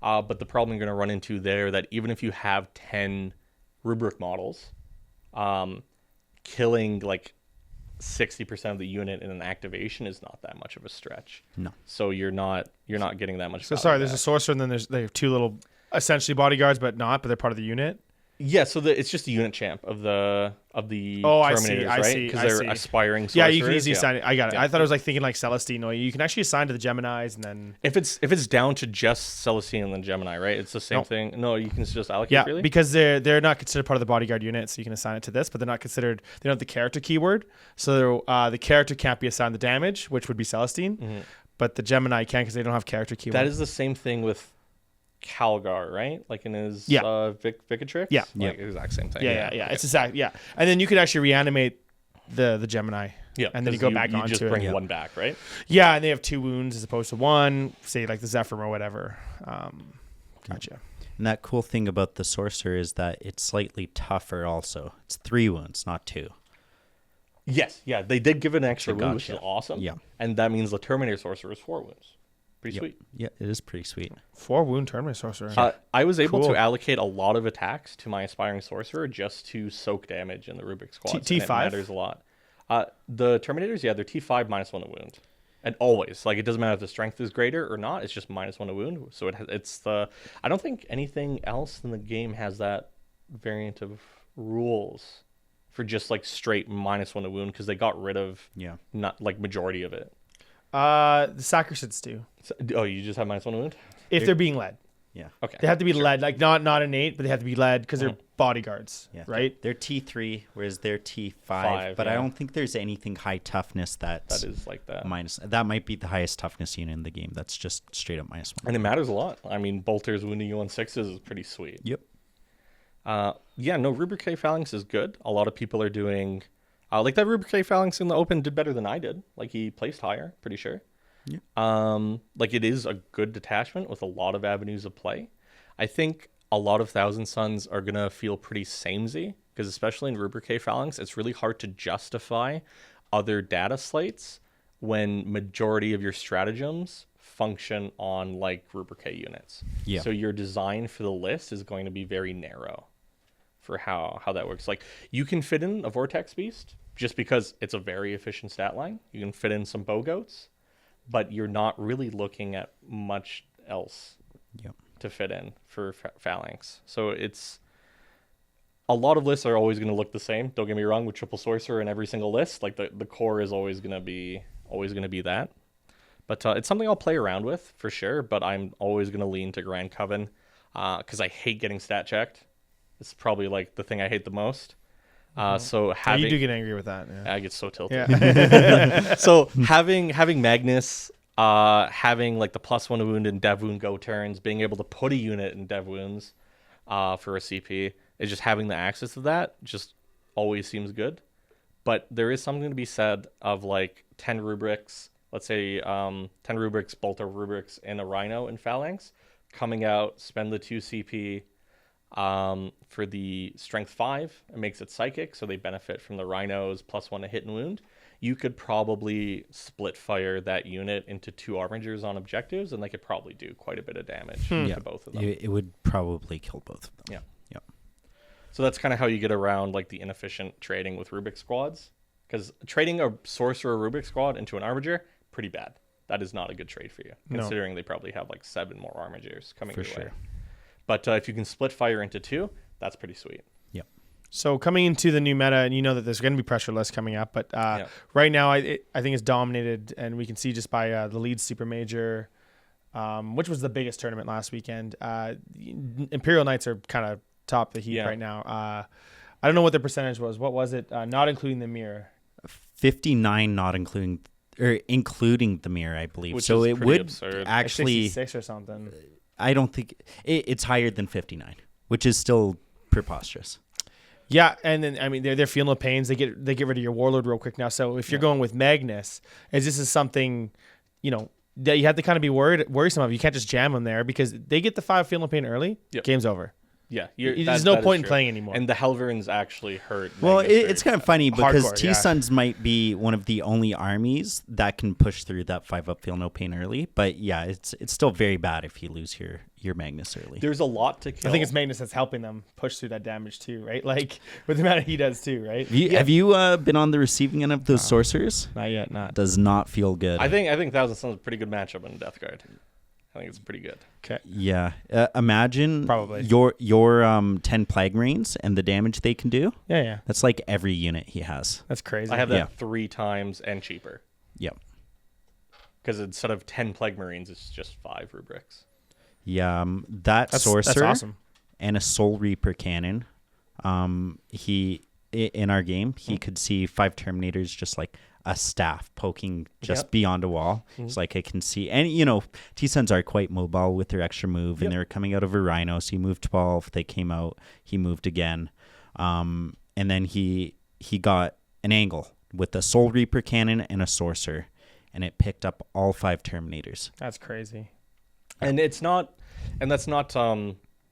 B: But the problem you're going to run into there that even if you have 10 Rubric models, killing like 60% of the unit in an activation is not that much of a stretch.
C: No.
B: So you're not getting that much.
A: So sorry, there's a sorcerer and then they have 2 little essentially bodyguards, but they're part of the unit.
B: Yeah, so it's just the unit champ of the Terminators,
A: I
B: right?
A: see.
B: Because they're aspiring sorcerers.
A: Yeah, you can easily assign it. I got it. I thought it was like thinking like Celestine. No, you can actually assign to the Geminis and then
B: if it's down to just Celestine and then Gemini, right? It's the same thing. No, you can just allocate freely?
A: Because they're not considered part of the bodyguard unit, so you can assign it to this, but they're not considered. They don't have the character keyword, so the character can't be assigned the damage, which would be Celestine, but the Gemini can because they don't have character keyword.
B: That is the same thing with Calgar, right? Like in his Vicatrix?
A: Yeah.
B: Like exact same thing.
A: Yeah. It's exact. Yeah. And then you could actually reanimate the Gemini.
B: Yeah.
A: And then you go back onto it.
B: You just bring one back, right?
A: Yeah, and they have 2 wounds as opposed to 1, say like the Zephyr or whatever. Gotcha.
C: And that cool thing about the Sorcerer is that it's slightly tougher also. It's 3 wounds, not 2.
B: Yes. Yeah. They did give it an extra wound, which is awesome.
C: Yeah.
B: And that means the Terminator Sorcerer is 4 wounds. Pretty sweet.
C: Yeah, it is pretty sweet.
A: 4 wound Terminator Sorcerer.
B: I was able to allocate a lot of attacks to my Aspiring Sorcerer just to soak damage in the Rubric squad.
A: T5?
B: It matters a lot. The Terminators, they're T5 -1 a wound. And always. Like, it doesn't matter if the strength is greater or not. It's just -1 a wound. So it's the... I don't think anything else in the game has that variant of rules for just, like, straight -1 a wound because they got rid of not like majority of it.
A: The Sacrists do.
B: So, you just have -1 a wound?
A: If they're being led.
C: Yeah.
B: Okay.
A: They have to be led, like not innate, but they have to be led because they're bodyguards,
C: Yeah.
A: right?
C: They're T3, whereas they're T5.
B: Five,
C: but I
B: yeah.
C: don't think there's anything high toughness
B: That is like that.
C: minus. That might be the highest toughness unit in the game. That's just straight up -1.
B: And it matters a lot. I mean, bolters wounding you on 6s is pretty sweet.
C: Yep.
B: Yeah, no, Rubric Phalanx is good. A lot of people are doing... like that Rubric Phalanx in the open did better than I did. Like, he placed higher, pretty sure.
C: Yeah.
B: Like, it is a good detachment with a lot of avenues of play. I think a lot of Thousand Sons are going to feel pretty samey, because especially in Rubric Phalanx, it's really hard to justify other data slates when majority of your stratagems function on, like, Rubric units.
C: Yeah.
B: So your design for the list is going to be very narrow for how that works. Like, you can fit in a Vortex Beast just because it's a very efficient stat line. You can fit in some Bow Goats, but you're not really looking at much else to fit in for Phalanx. So it's... A lot of lists are always going to look the same. Don't get me wrong, with Triple Sorcerer in every single list, like the core is always going to be that. But it's something I'll play around with for sure, but I'm always going to lean to Grand Coven because I hate getting stat checked. It's probably like the thing I hate the most. So having...
A: you do get angry with that. Yeah.
B: I get so tilted.
A: Yeah.
B: So having Magnus, having like the +1 wound and dev wound go turns, being able to put a unit in dev wounds for a CP, is just having the access to that just always seems good. But there is something to be said of like 10 rubrics, let's say 10 rubrics, bolter rubrics, and a Rhino in Phalanx, coming out, spend the 2 CP for the strength 5. It makes it psychic, so they benefit from the Rhinos +1 to hit and wound. You could probably split fire that unit into 2 armigers on objectives, and they could probably do quite a bit of damage to both of them.
C: It would probably kill both of them.
B: Yeah.
C: Yep.
B: So that's kind of how you get around like the inefficient trading with Rubik squads, because trading a sorcerer Rubik squad into an armiger, pretty bad. That is not a good trade for you, considering they probably have like 7 more armigers coming your way. But if you can split fire into 2, that's pretty sweet.
C: Yep.
A: So coming into the new meta, and you know that there's going to be pressure lists coming up, but right now I think it's dominated, and we can see just by the Leeds Super Major, which was the biggest tournament last weekend. Imperial Knights are kind of top of the heap right now. I don't know what the percentage was. What was it? Not including the mirror.
C: 59, not including including the mirror, I believe.
B: Which
C: so
B: is
C: it
B: pretty
C: would
B: absurd.
C: actually
A: 66 or something.
C: I don't think it's higher than 59, which is still preposterous.
A: Yeah, and then I mean they're feeling the pains. They get rid of your warlord real quick now. So if you're going with Magnus, this is something, that you have to kind of be worrisome of. You can't just jam them there because they get the 5 feeling pain early.
B: Yep.
A: Game's over.
B: Yeah,
A: there's no point in playing anymore.
B: And the Helverins actually hurt.
C: Well, it's kind of funny because
A: Hardcore,
C: T-Suns might be one of the only armies that can push through that 5-up feel no pain early. But yeah, it's still very bad if you lose your Magnus early.
B: There's a lot to kill.
A: I think it's Magnus that's helping them push through that damage too, right? Like with the amount he does too, right?
C: Have you been on the receiving end of those sorcerers?
A: Not yet, not.
C: Does not feel good.
B: I think Thousand Sons is a pretty good matchup in Death Guard. I think it's pretty good.
A: Okay.
C: Yeah. Imagine
A: Probably
C: your 10 Plague Rains and the damage they can do.
A: Yeah.
C: That's like every unit he has.
A: That's crazy.
B: I have that 3 times and cheaper.
C: Yep.
B: Because instead of 10 Plague Marines, it's just 5 rubrics.
C: Yeah. That's sorcerer
A: that's awesome.
C: And a Soul Reaper cannon. He in our game, he could see 5 Terminators just like a staff poking just beyond a wall. It's like I can see, and T-Suns are quite mobile with their extra move, and they're coming out of a Rhino, so he moved 12. They came out, he moved again, and then he got an angle with a Soul Reaper cannon and a Sorcerer, and it picked up all 5 Terminators.
A: That's crazy.
B: And that's not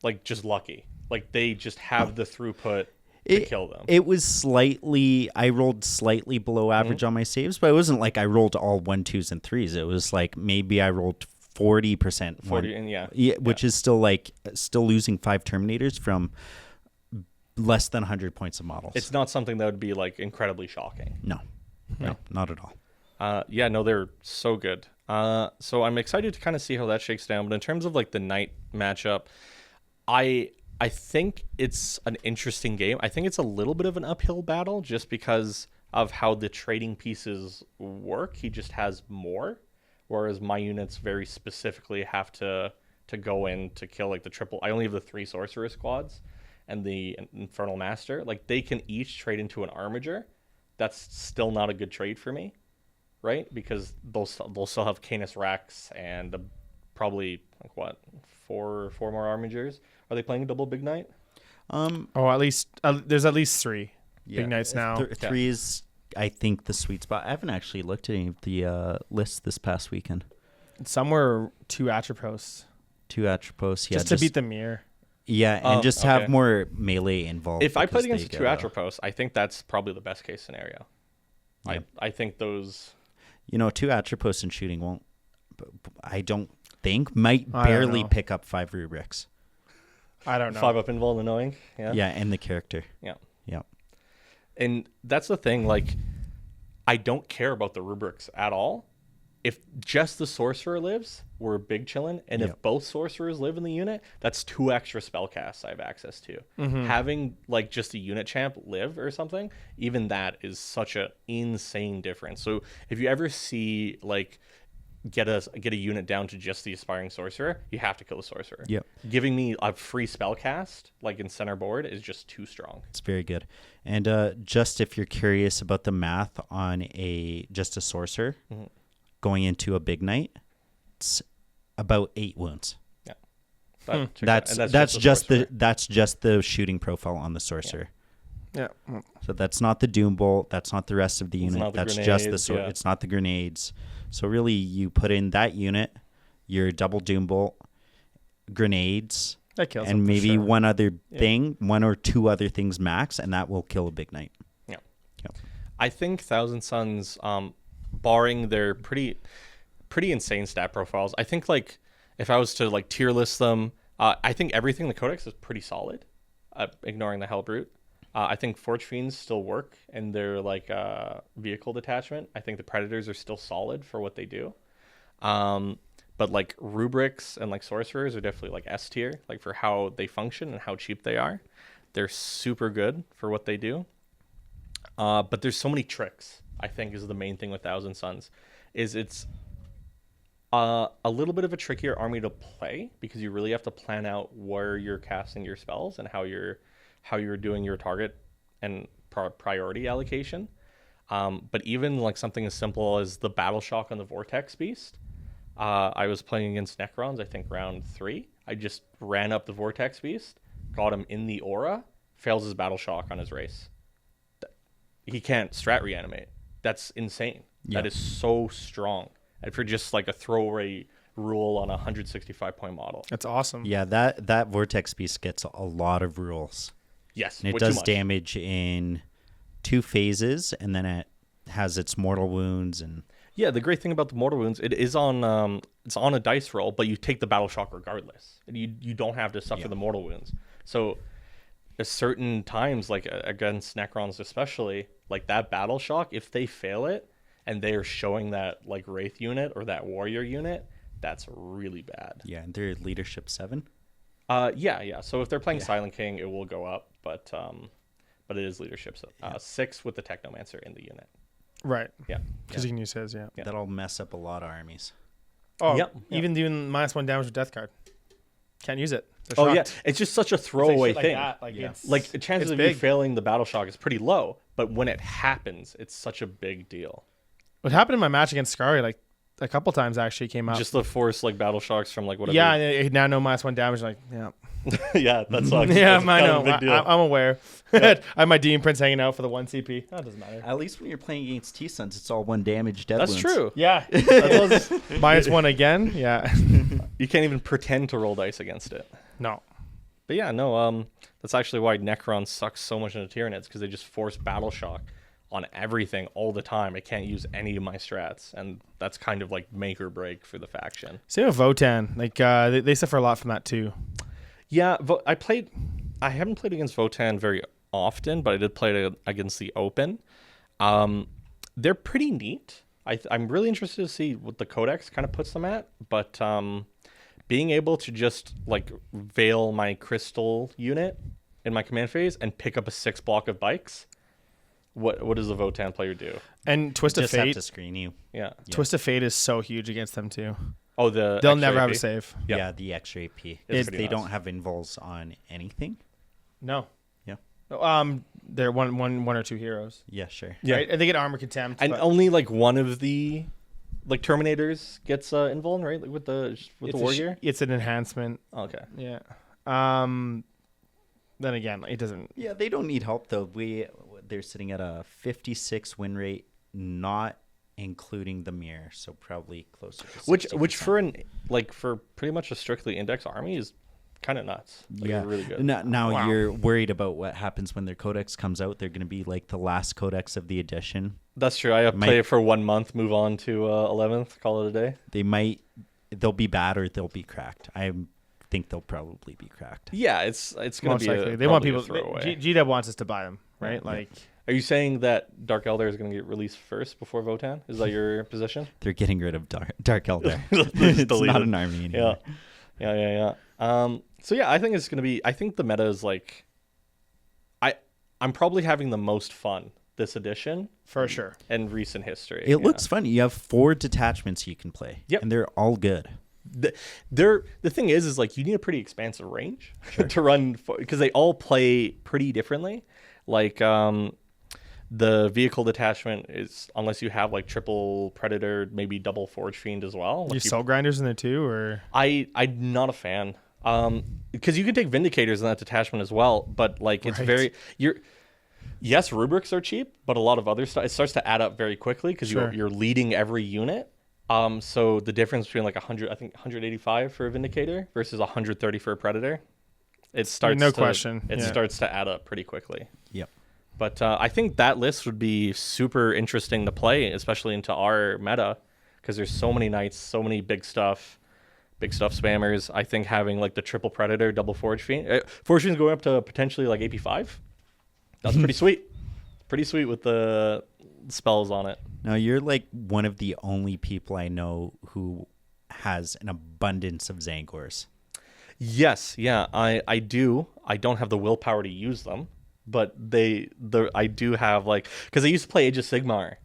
B: like just lucky. Like they just have the throughput to kill them.
C: It was I rolled slightly below average on my saves, but it wasn't like I rolled all 1, 2s, and 3s. It was like maybe I rolled 40%.
B: 40, and
C: which is still losing 5 Terminators from less than 100 points of models.
B: It's not something that would be like incredibly shocking.
C: No, not at all.
B: They're so good. So I'm excited to kind of see how that shakes down. But in terms of like the Knight matchup, I think it's an interesting game. I think it's a little bit of an uphill battle just because of how the trading pieces work. He just has more, whereas my units very specifically have to to go in to kill like the triple. I only have the 3 sorcerer squads and the Infernal Master. Like they can each trade into an Armiger. That's still not a good trade for me, right? Because they'll still have Canis Rex and probably like what, four more Armigers. Are they playing a double Big Knight?
A: At least there's at least 3 Big Knights now.
C: 3 is, I think, the sweet spot. I haven't actually looked at any of the lists this past weekend.
A: Some were 2 Atropos.
C: 2 Atropos, yeah.
A: Just to beat the mirror.
C: Yeah, and just have more melee involved.
B: If I played against 2 Atropos, I think that's probably the best case scenario. Yeah. I think those...
C: 2 Atropos in shooting won't... I don't think, might barely pick up 5 rubrics.
A: I don't know.
B: 5 up involved annoying. Yeah.
C: Yeah, and the character.
B: Yeah.
C: Yeah.
B: And that's the thing, like, I don't care about the rubrics at all. If just the sorcerer lives, we're big chillin'. And if both sorcerers live in the unit, that's 2 extra spell casts I have access to. Having like just a unit champ live or something, even that is such an insane difference. So if you ever see like get a unit down to just the aspiring sorcerer, you have to kill the sorcerer.
C: Yep.
B: Giving me a free spell cast like in center board is just too strong.
C: It's very good. And just if you're curious about the math on just a sorcerer going into a Big Knight, it's about 8 wounds.
B: Yeah.
C: That's just the shooting profile on the sorcerer.
A: Yeah.
C: So that's not the Doom Bolt. That's not the rest of the unit. That's just the sword.
B: Yeah.
C: It's not the grenades. So really, you put in that unit, your double Doom Bolt, grenades,
A: that kills
C: and maybe one other thing, 1 or 2 other things max, and that will kill a Big Knight.
B: Yeah. I think Thousand Suns, barring their pretty insane stat profiles, I think like if I was to like tier list them, I think everything in the Codex is pretty solid, ignoring the Hellbrute. I think Forge Fiends still work in their like vehicle detachment. I think the Predators are still solid for what they do. But like rubrics and like sorcerers are definitely like S tier, like for how they function and how cheap they are. They're super good for what they do. But there's so many tricks, I think, is the main thing with Thousand Suns. It's a little bit of a trickier army to play because you really have to plan out where you're casting your spells and how you're doing your target and priority allocation. But even like something as simple as the Battle Shock on the Vortex Beast. I was playing against Necrons, I think round 3. I just ran up the Vortex Beast, got him in the aura, fails his Battle Shock on his race. He can't strat reanimate. That's insane. Yeah. That is so strong. And for just like a throwaway rule on a 165 point model.
A: That's awesome.
C: Yeah, that Vortex Beast gets a lot of rules.
B: Yes.
C: And it does damage in 2 phases, and then it has its mortal wounds. And
B: yeah, the great thing about the mortal wounds, it is on it's on a dice roll, but you take the Battle Shock regardless. And you don't have to suffer the mortal wounds. So at certain times, like against Necrons especially, like that Battle Shock, if they fail it and they are showing that like Wraith unit or that Warrior unit, that's really bad.
C: Yeah, and they're leadership 7.
B: Yeah. So if they're playing Silent King, it will go up, but it is leadership 6 with the Technomancer in the unit.
A: Right.
B: Yeah.
A: Because you can use his. Yeah.
C: That'll mess up a lot of armies.
A: Oh, even doing -1 damage with Death Card. Can't use it.
B: Oh yeah, it's just such a throwaway thing.
A: Like
B: the chances of you failing the Battle Shock is pretty low, but when it happens, it's such a big deal.
A: What happened in my match against Scary, like a couple times actually came out.
B: Just the force like Battle Shocks from like whatever.
A: Yeah, it now no -1 damage. Like
B: yeah, that sucks.
A: Yeah, I know. I'm aware. I have my Demon Prince hanging out for the 1 CP. That doesn't matter.
C: At least when you're playing against T-Suns, it's all 1 damage dead wounds.
B: That's true.
A: Yeah. -1 again. Yeah.
B: You can't even pretend to roll dice against it.
A: No.
B: But yeah, no. That's actually why Necron sucks so much into Tyranids, because they just force Battle Shock on everything all the time. I can't use any of my strats, and that's kind of like make or break for the faction.
A: Same with Votan. Like they suffer a lot from that too.
B: Yeah, I haven't played against Votan very often, but I did play against the Open. They're pretty neat. I'm really interested to see what the Codex kind of puts them at, but being able to just like veil my crystal unit in my command phase and pick up a 6 block of bikes, What does the Votann player do?
A: And Twist of
C: Just have
A: Fate.
C: to screen you.
B: Yeah.
A: Twist of Fate is so huge against them too.
B: Oh,
A: They'll
B: extra
A: never have
B: AP?
A: a save.
B: Yep.
C: Yeah, the extra AP.
B: It's
C: They
B: pretty
C: don't
B: nuts.
C: have invols on anything.
A: No.
C: Yeah.
A: They're one or two heroes.
C: Yeah, sure.
B: Yeah.
A: Right? And they get armor contempt.
B: And
A: but
B: only like one of the like Terminators gets invuln, right? Like with the
A: it's
B: war gear.
A: it's an enhancement.
B: Okay.
A: Yeah. Then again, it doesn't.
C: Yeah, they don't need help though. They're sitting at a 56 win rate, not including the mirror, so probably closer to 60%.
B: Which for pretty much a strictly index army is kind of nuts. Like,
C: Yeah,
B: it's really good.
C: Now
A: Wow.
C: you're worried about what happens when their codex comes out. They're going to be like the last codex of the edition.
B: That's true. I play it for 1 month, move on to 11th, call it a day.
C: They'll be bad or they'll be cracked. I think they'll probably be cracked.
B: Yeah, it's going
A: Most
B: to be
A: likely. They want
B: probably a
A: people.
B: throwaway.
A: GW wants us to buy them, right?
B: Yeah.
A: Like,
B: Are you saying that Dark Elder is going to get released first before Votann? Is that your position?
C: They're getting rid of Dark Elder.
B: It's
C: It's
B: deleted.
C: not an army anymore.
B: Yeah. So yeah, I think it's going to be. I think the meta is like. I'm probably having the most fun this edition
A: for sure.
B: in recent history.
C: It looks fun. You have 4 detachments you can play.
B: Yep.
C: And they're all good.
B: The thing is like you need a pretty expansive range to run because they all play pretty differently. Like the vehicle detachment is unless you have like triple predator, maybe double forge fiend as well.
A: You soul grinders in there too, or
B: I'm not a fan because you can take vindicators in that detachment as well, but like it's
A: Right.
B: yes, rubrics are cheap, but a lot of other stuff it starts to add up very quickly because
A: Sure.
B: you're leading every unit. So the difference between like 185 for a Vindicator versus 130 for a Predator, it starts starts to add up pretty quickly.
C: Yep.
B: But I think that list would be super interesting to play, especially into our meta, because there's so many knights, so many big stuff spammers. I think having like the triple Predator, double Forge Fiend, Forge Fiend's going up to potentially like AP5. That's pretty sweet. Pretty sweet with the spells on it.
C: Now, you're like one of the only people I know who has an abundance of Zangors.
B: Yes, yeah, I do. I don't have the willpower to use them, but I do have like because I used to play Age of Sigmar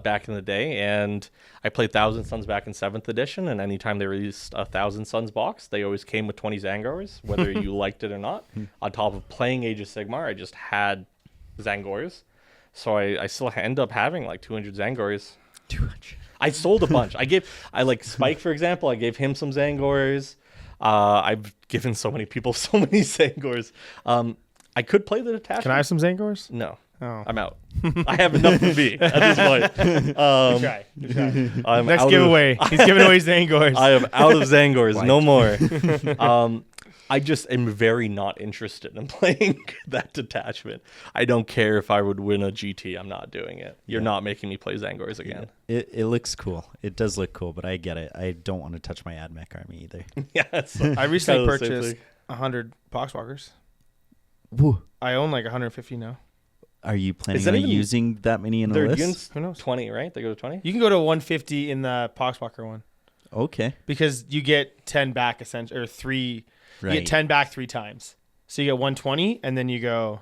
B: back in the day, and I played Thousand Suns back in 7th edition. And anytime they released a Thousand Suns box, they always came with 20 Zangors, whether you liked it or not. On top of playing Age of Sigmar, I just had Zangors. So I still end up having like 200 Zangors.
C: 200.
B: I sold a bunch. I like Spike, for example. I gave him some Zangors. I've given so many people so many Zangors. I could play the detachment.
A: can I have some Zangors?
B: No.
A: Oh,
B: I'm out. I have enough for me at this point.
A: Good try.
B: I'm
A: Next
B: out
A: giveaway. He's giving away Zangors.
B: I am out of Zangors. No more. I just am very not interested in playing that detachment. I don't care if I would win a GT. I'm not doing it. You're not making me play Zangors again.
C: It looks cool. It does look cool, but I get it. I don't want to touch my AdMech army either.
B: Yeah. It's
A: I recently
B: kinda the same
A: purchased
B: thing.
A: 100 Poxwalkers.
C: Woo.
A: I own like 150 now.
C: Are you planning
B: that
C: on
B: even-
C: using that many in a
B: Their
C: list?
B: units
A: Who knows?
B: 20, right? They go to 20?
A: You can go to 150 in the Poxwalker one
C: Okay.
A: because you get 10 back essentially, or 3. You
C: Right.
A: get 10 back 3 times. So you get 120, and then you go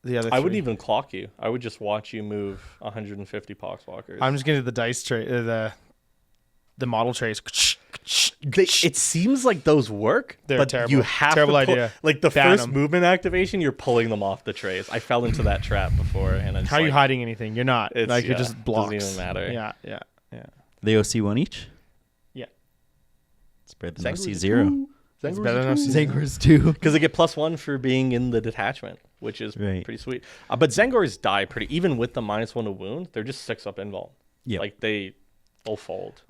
A: the other.
B: I wouldn't
A: 3.
B: even clock you. I would just watch you move 150 Poxwalkers.
A: I'm just gonna do the dice tray, the model trays.
B: It seems like those work,
A: They're
B: but
A: terrible.
B: you have
A: Terrible
B: to pull,
A: idea.
B: like the
A: Ban
B: first
A: 'em.
B: movement activation, you're pulling them off the trays. I fell into that trap before, and it's
A: How are you
B: like,
A: hiding anything? You're not.
B: It's-
A: Like you're
B: yeah,
A: just blocks.
B: doesn't even matter.
A: Yeah.
C: They OC 1 each?
A: Yeah.
C: It's better than
B: Zangors
C: OC
B: are
C: 0.
B: two.
A: It's
B: Zangors
A: better
B: are
A: than
B: two.
A: OC
C: Zangors 2.
B: Because they get +1 for being in the detachment, which is
C: Right.
B: pretty sweet. But Zangors die pretty, even with the -1 to wound, they're just 6-up invul.
C: Yep.
B: Like they'll fold.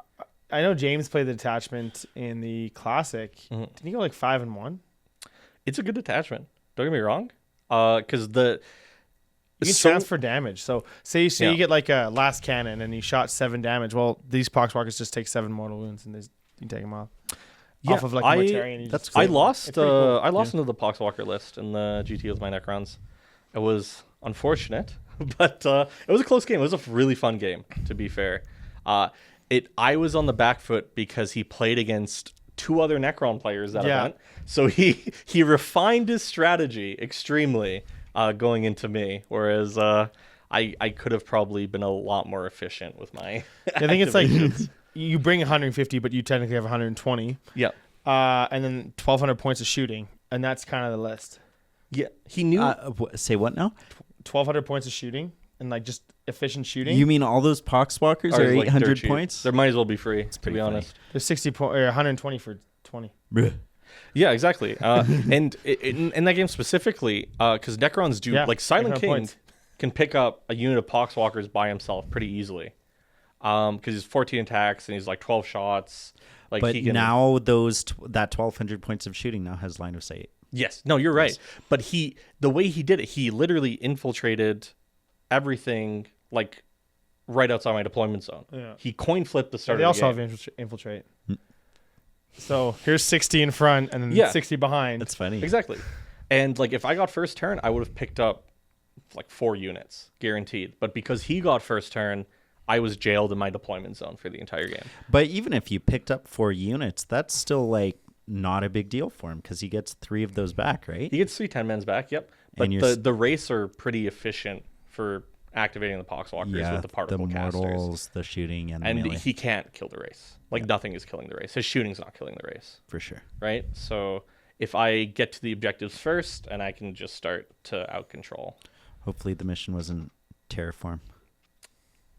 A: I know James played the detachment in the classic.
B: Mhm.
A: Didn't he go like 5-1?
B: It's a good detachment. Don't get me wrong. Because
A: You can transfer damage. So say you get like a last cannon and you shot 7 damage. Well, these Poxwalkers just take 7 mortal wounds and you can take them off.
B: Yeah,
A: Off of like a Mortarion.
C: that's
B: I
C: cool.
B: lost.
A: It's pretty cool.
B: I lost into the Poxwalker list in the GT with my Necrons. It was unfortunate, but it was a close game. It was a really fun game, to be fair. I was on the back foot because he played against 2 other Necron players that event. So he refined his strategy extremely. going into me, whereas I could have probably been a lot more efficient with my.
A: I think it's like you bring 150, but you technically have 120.
B: Yeah.
A: And then 1,200 points of shooting, and that's kind of the list.
B: Yeah, he knew.
C: Say what now?
A: 1,200 points of shooting and like just efficient shooting.
C: You mean all those poxwalkers are
B: like
C: 800 points?
B: There might as well be free. To be
C: funny.
B: honest,
A: There's 60 or 120 for 20.
B: yeah, exactly. And in that game specifically, because Necrons do like Silent King
A: points.
B: can pick up a unit of poxwalkers by himself pretty easily, because he's 14 attacks and he's like 12 shots. Like,
C: but
B: he can,
C: now that 1,200 points of shooting now has line of sight.
B: Yes, no, you're right. But the way he did it, he literally infiltrated everything like right outside my deployment zone. Yeah. He coin flipped the start.
A: They
B: of the
A: also
B: game.
A: have infiltrate. So here's 60 in front and then 60 behind.
C: That's funny.
B: Exactly. And like if I got first turn, I would have picked up like 4 units guaranteed. But because he got first turn, I was jailed in my deployment zone for the entire game.
C: But even if you picked up 4 units, that's still like not a big deal for him because he gets 3 of those back, right?
B: He gets 3 10-mans back, yep. But the race are pretty efficient for activating the poxwalkers with the particle casters.
C: Mortals, the shooting, and
B: melee. He can't kill the race. Like nothing is killing the race. His shooting's not killing the race.
C: For sure.
B: Right? So if I get to the objectives first, and I can just start to out control.
C: Hopefully the mission wasn't Terraform.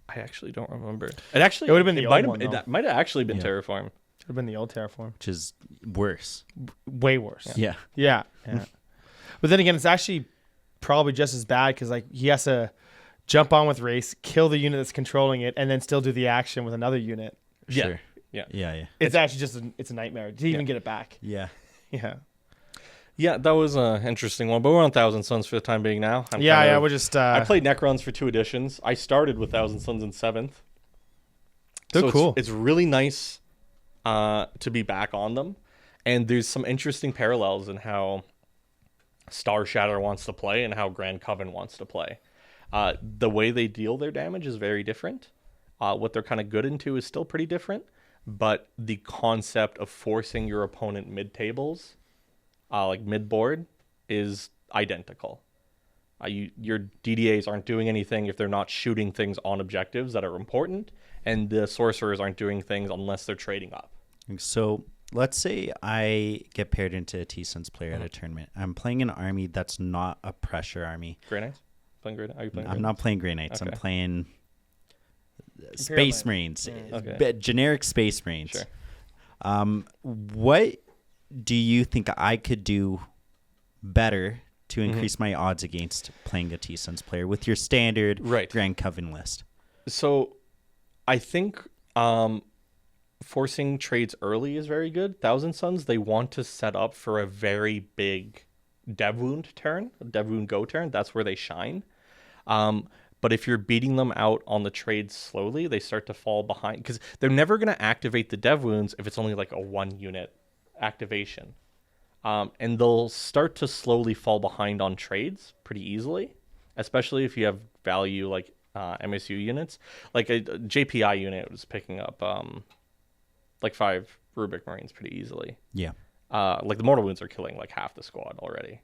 B: I actually don't remember. It would
A: have been the old one.
B: It might have actually been Terraform.
A: It would have been the old Terraform,
C: which is worse.
A: Way worse.
C: Yeah.
A: But then again, it's actually probably just as bad because like he has to jump on with race, kill the unit that's controlling it, and then still do the action with another unit.
C: Sure.
B: Yeah.
A: It's actually just it's a nightmare to even get it back.
C: Yeah.
B: Yeah, that was an interesting one, but we're on 1,000 Suns for the time being now.
A: We're just...
B: I played Necrons for 2 editions. I started with 1,000 Suns in 7th.
A: They're cool.
B: It's really nice to be back on them, and there's some interesting parallels in how Star Shatter wants to play and how Grand Coven wants to play. The way they deal their damage is very different. What they're kind of good into is still pretty different, but the concept of forcing your opponent mid-tables... like mid-board is identical. Your DDAs aren't doing anything if they're not shooting things on objectives that are important, and the sorcerers aren't doing things unless they're trading up.
C: So let's say I get paired into a T-Sense player at a tournament. I'm playing an army that's not a pressure army.
B: Grey Knights? Are you playing
C: I'm not playing Grey Knights.
B: Okay.
C: I'm playing Space Marines. Generic Space Marines.
B: Sure.
C: What do you think I could do better to increase my odds against playing a T-Sense player with your standard Grand Coven list?
B: So I think forcing trades early is very good. 1,000 Suns, they want to set up for a very big Dev Wound turn, Dev Wound go turn. That's where they shine. But if you're beating them out on the trades slowly, they start to fall behind because they're never going to activate the Dev Wounds if it's only like a 1 unit activation. And they'll start to slowly fall behind on trades pretty easily, especially if you have value like MSU units. Like a JPI unit was picking up like 5 Rubric Marines pretty easily.
C: Yeah.
B: Like the mortal wounds are killing like half the squad already.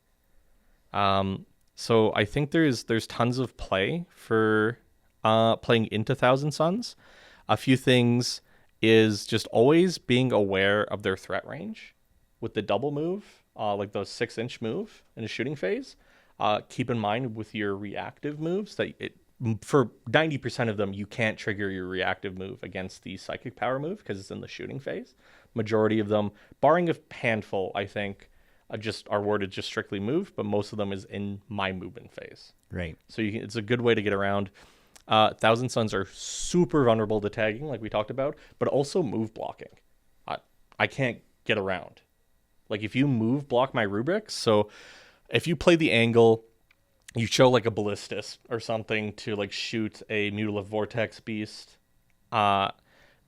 B: So I think there's tons of play for playing into 1,000 Suns. A few things is just always being aware of their threat range with the double move, like the 6-inch move in a shooting phase. Keep in mind with your reactive moves that for 90% of them, you can't trigger your reactive move against the psychic power move because it's in the shooting phase. Majority of them, barring a handful, I think, are worded just strictly move, but most of them is in my movement phase.
C: Right.
B: So it's a good way to get around. 1,000 Suns are super vulnerable to tagging, like we talked about, but also move blocking. I can't get around. Like if you move block my rubrics, so if you play the angle, you show like a ballistus or something to like shoot a Mutilative Vortex beast, and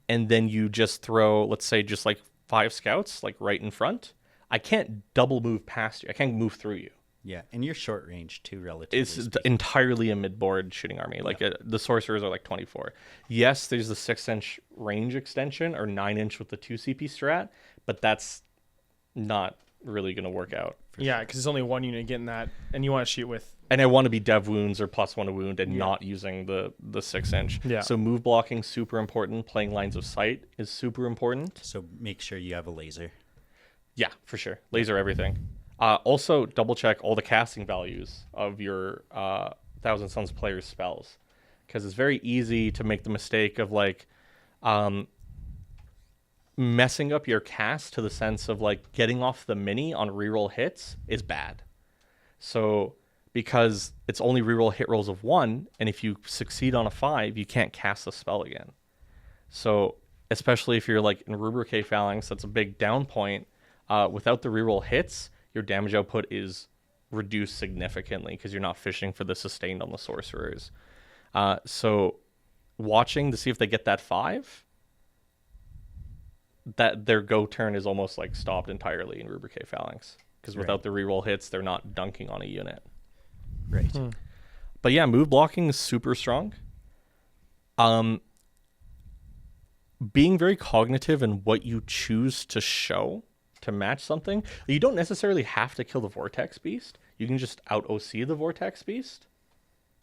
B: then you just throw, let's say, just like 5 scouts like right in front. I can't double move past you. I can't move through you.
C: Yeah, and you're short range too, relatively.
B: It's entirely a mid-board shooting army. Like the sorcerers are like 24. Yes, there's the 6-inch range extension or 9-inch with the 2 CP strat, but that's not really going to work out.
A: Yeah, because there's only one unit getting that, and you want to shoot with.
B: And I want to be dev wounds or +1 a wound and not using the 6-inch.
A: Yeah.
B: So move blocking, super important. Playing lines of sight is super important.
C: So make sure you have a laser.
B: Yeah, for sure. Laser everything. Also, double check all the casting values of your Thousand Sons players' spells, because it's very easy to make the mistake of like messing up your cast to the sense of like getting off the mini on reroll hits is bad. So because it's only reroll hit rolls of 1, and if you succeed on a 5, you can't cast the spell again. So especially if you're like in Rubric Phalanx, that's a big down point. Without the reroll hits, your damage output is reduced significantly because you're not fishing for the sustained on the sorcerers. So watching to see if they get that 5, that their go turn is almost like stopped entirely in Rubric Phalanx, because without the reroll hits, they're not dunking on a unit.
C: Right.
B: But yeah, move blocking is super strong. Being very cognitive in what you choose to show to match something. You don't necessarily have to kill the Vortex Beast. You can just out OC the Vortex Beast.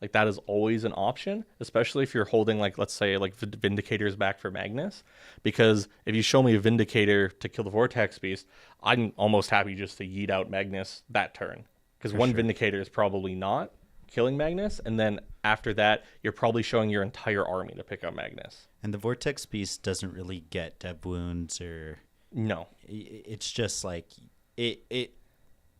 B: Like that is always an option, especially if you're holding like, let's say like Vindicators back for Magnus, because if you show me a Vindicator to kill the Vortex Beast, I'm almost happy just to yeet out Magnus that turn, because one Vindicator is probably not killing Magnus, and then after that you're probably showing your entire army to pick up Magnus.
C: And the Vortex Beast doesn't really get dev wounds or
B: no.
C: It's just like it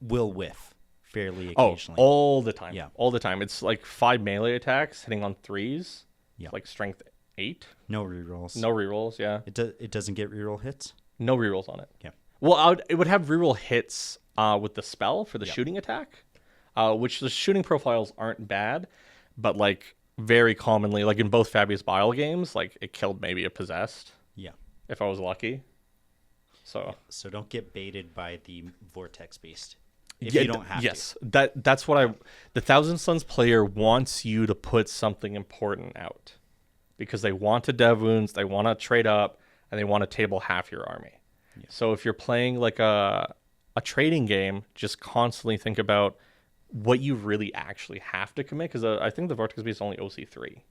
C: will whiff fairly occasionally.
B: All the time.
C: Yeah.
B: All the time. It's like 5 melee attacks hitting on 3s.
C: Yeah.
B: Like strength 8.
C: No rerolls.
B: No rerolls, yeah.
C: It doesn't get reroll hits?
B: No rerolls on it.
C: Yeah.
B: Well, it would have reroll hits with the spell for the shooting attack, which the shooting profiles aren't bad, but like very commonly, like in both Fabius Bile games, like it killed maybe a possessed.
C: Yeah.
B: If I was lucky.
C: So don't get baited by the Vortex Beast. If you don't have
B: to. That's what the Thousand Sons player wants you to put something important out, because they want to dev wounds, they want to trade up, and they want to table half your army. Yeah. So if you're playing like a trading game, just constantly think about what you really actually have to commit, because I think the Vortex Beast is only OC3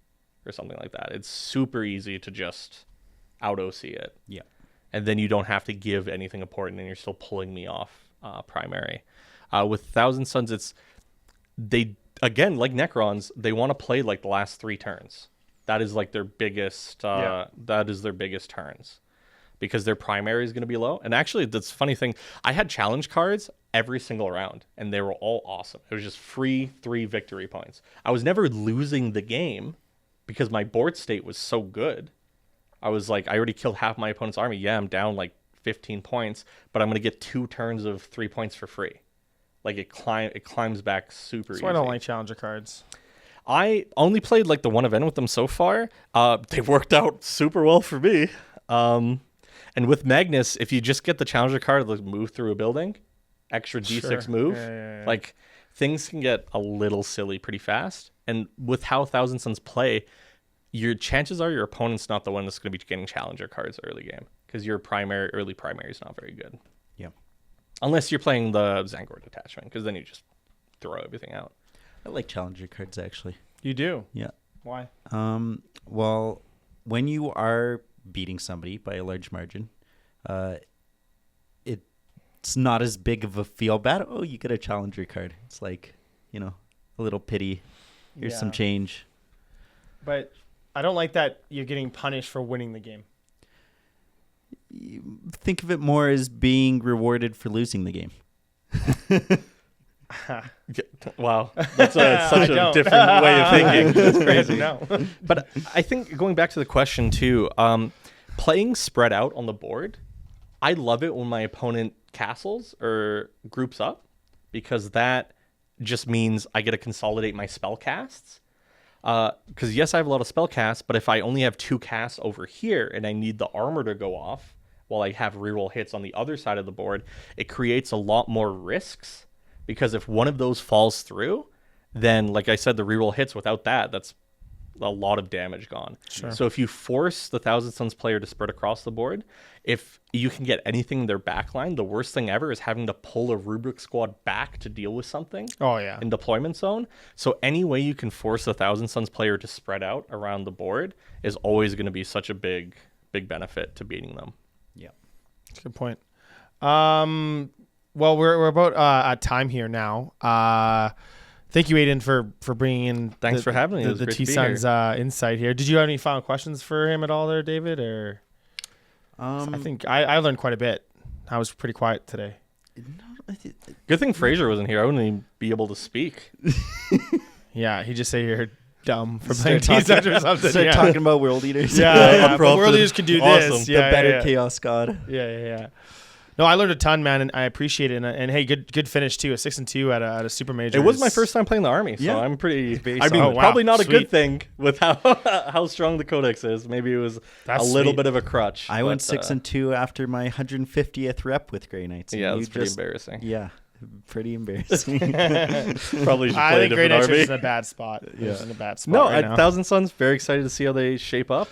B: or something like that. It's super easy to just out OC it.
C: Yeah.
B: And then you don't have to give anything important, and you're still pulling me off primary. With Thousand Sons, it's they again, like Necrons, they want to play like the last 3 turns. That is like their biggest. That is their biggest turns, because their primary is going to be low. And actually, that's the funny thing. I had challenge cards every single round, and they were all awesome. It was just free 3 victory points. I was never losing the game because my board state was so good. I was like, I already killed half my opponent's army. Yeah, I'm down like 15 points, but I'm going to get 2 turns of 3 points for free. Like it climbs back super easy.
A: So I don't like challenger cards.
B: I only played like the one event with them so far. They worked out super well for me. And with Magnus, if you just get the challenger card to move through a building, extra D6 move, like things can get a little silly pretty fast. And with how Thousand Sons play, your chances are your opponent's not the one that's going to be getting challenger cards early game, because your early primary is not very good.
C: Yeah. Unless
B: Unless you're playing the Zangor detachment, because then you just throw everything out.
C: I like challenger cards, actually.
A: You do?
C: Yeah.
A: Why?
C: Well, when you are beating somebody by a large margin, it's not as big of a feel bad. Oh, you get a challenger card. It's like, a little pity. Here's some change.
A: But I don't like that you're getting punished for winning the game.
C: You think of it more as being rewarded for losing the game.
B: Wow, that's such a different way of thinking. That's crazy.
A: No.
B: But I think going back to the question too, playing spread out on the board, I love it when my opponent castles or groups up, because that just means I get to consolidate my spell casts. Because yes, I have a lot of spell casts, but if I only have 2 casts over here and I need the armor to go off while I have reroll hits on the other side of the board, it creates a lot more risks, because if one of those falls through, then like I said, the reroll hits without that's a lot of damage gone.
A: Sure.
B: So if you force the Thousand Suns player to spread across the board, if you can get anything in their backline, the worst thing ever is having to pull a Rubric squad back to deal with something.
A: Oh yeah.
B: In deployment zone. So any way you can force the Thousand Suns player to spread out around the board is always going to be such a big benefit to beating them.
C: Yeah.
A: That's a good point. Well, we're about at time here now. Thank you, Aiden, for bringing in.
B: Thanks for having me. It was
A: the
B: great to be
A: T-Suns insight here. Did you have any final questions for him at all, there, David? Or I think I learned quite a bit. I was pretty quiet today.
B: Good thing Fraser wasn't here. I wouldn't even be able to speak.
A: Yeah, he just say you're dumb for playing T-Suns or something.
C: Start talking about world eaters.
A: Yeah, but world eaters can do this.
B: Awesome.
A: Yeah,
C: The better Chaos God.
A: Yeah. No, I learned a ton, man, and I appreciate it. And hey, good finish too. A 6-2 at a super major.
B: It was my first time playing the Army, so
C: Yeah.
B: I'm pretty.
C: Very
B: I mean,
C: solid.
A: wow.
B: probably not a
A: Sweet.
B: good thing with how strong the Codex is. Maybe it was
A: That's
B: a little
A: sweet.
B: bit of a crutch.
C: I went
B: but,
C: 6-2 after my 150th rep with Grey Knights. and
B: Yeah,
C: you
B: that's pretty
C: just-
B: embarrassing.
C: Yeah, pretty embarrassing.
B: Probably should
A: I
B: play a
A: think Grey
B: different
A: Knights
B: Army.
A: is in a bad spot. It's in a bad spot
B: No,
A: right
B: at
A: now.
B: Thousand Suns, very excited to see how they shape up.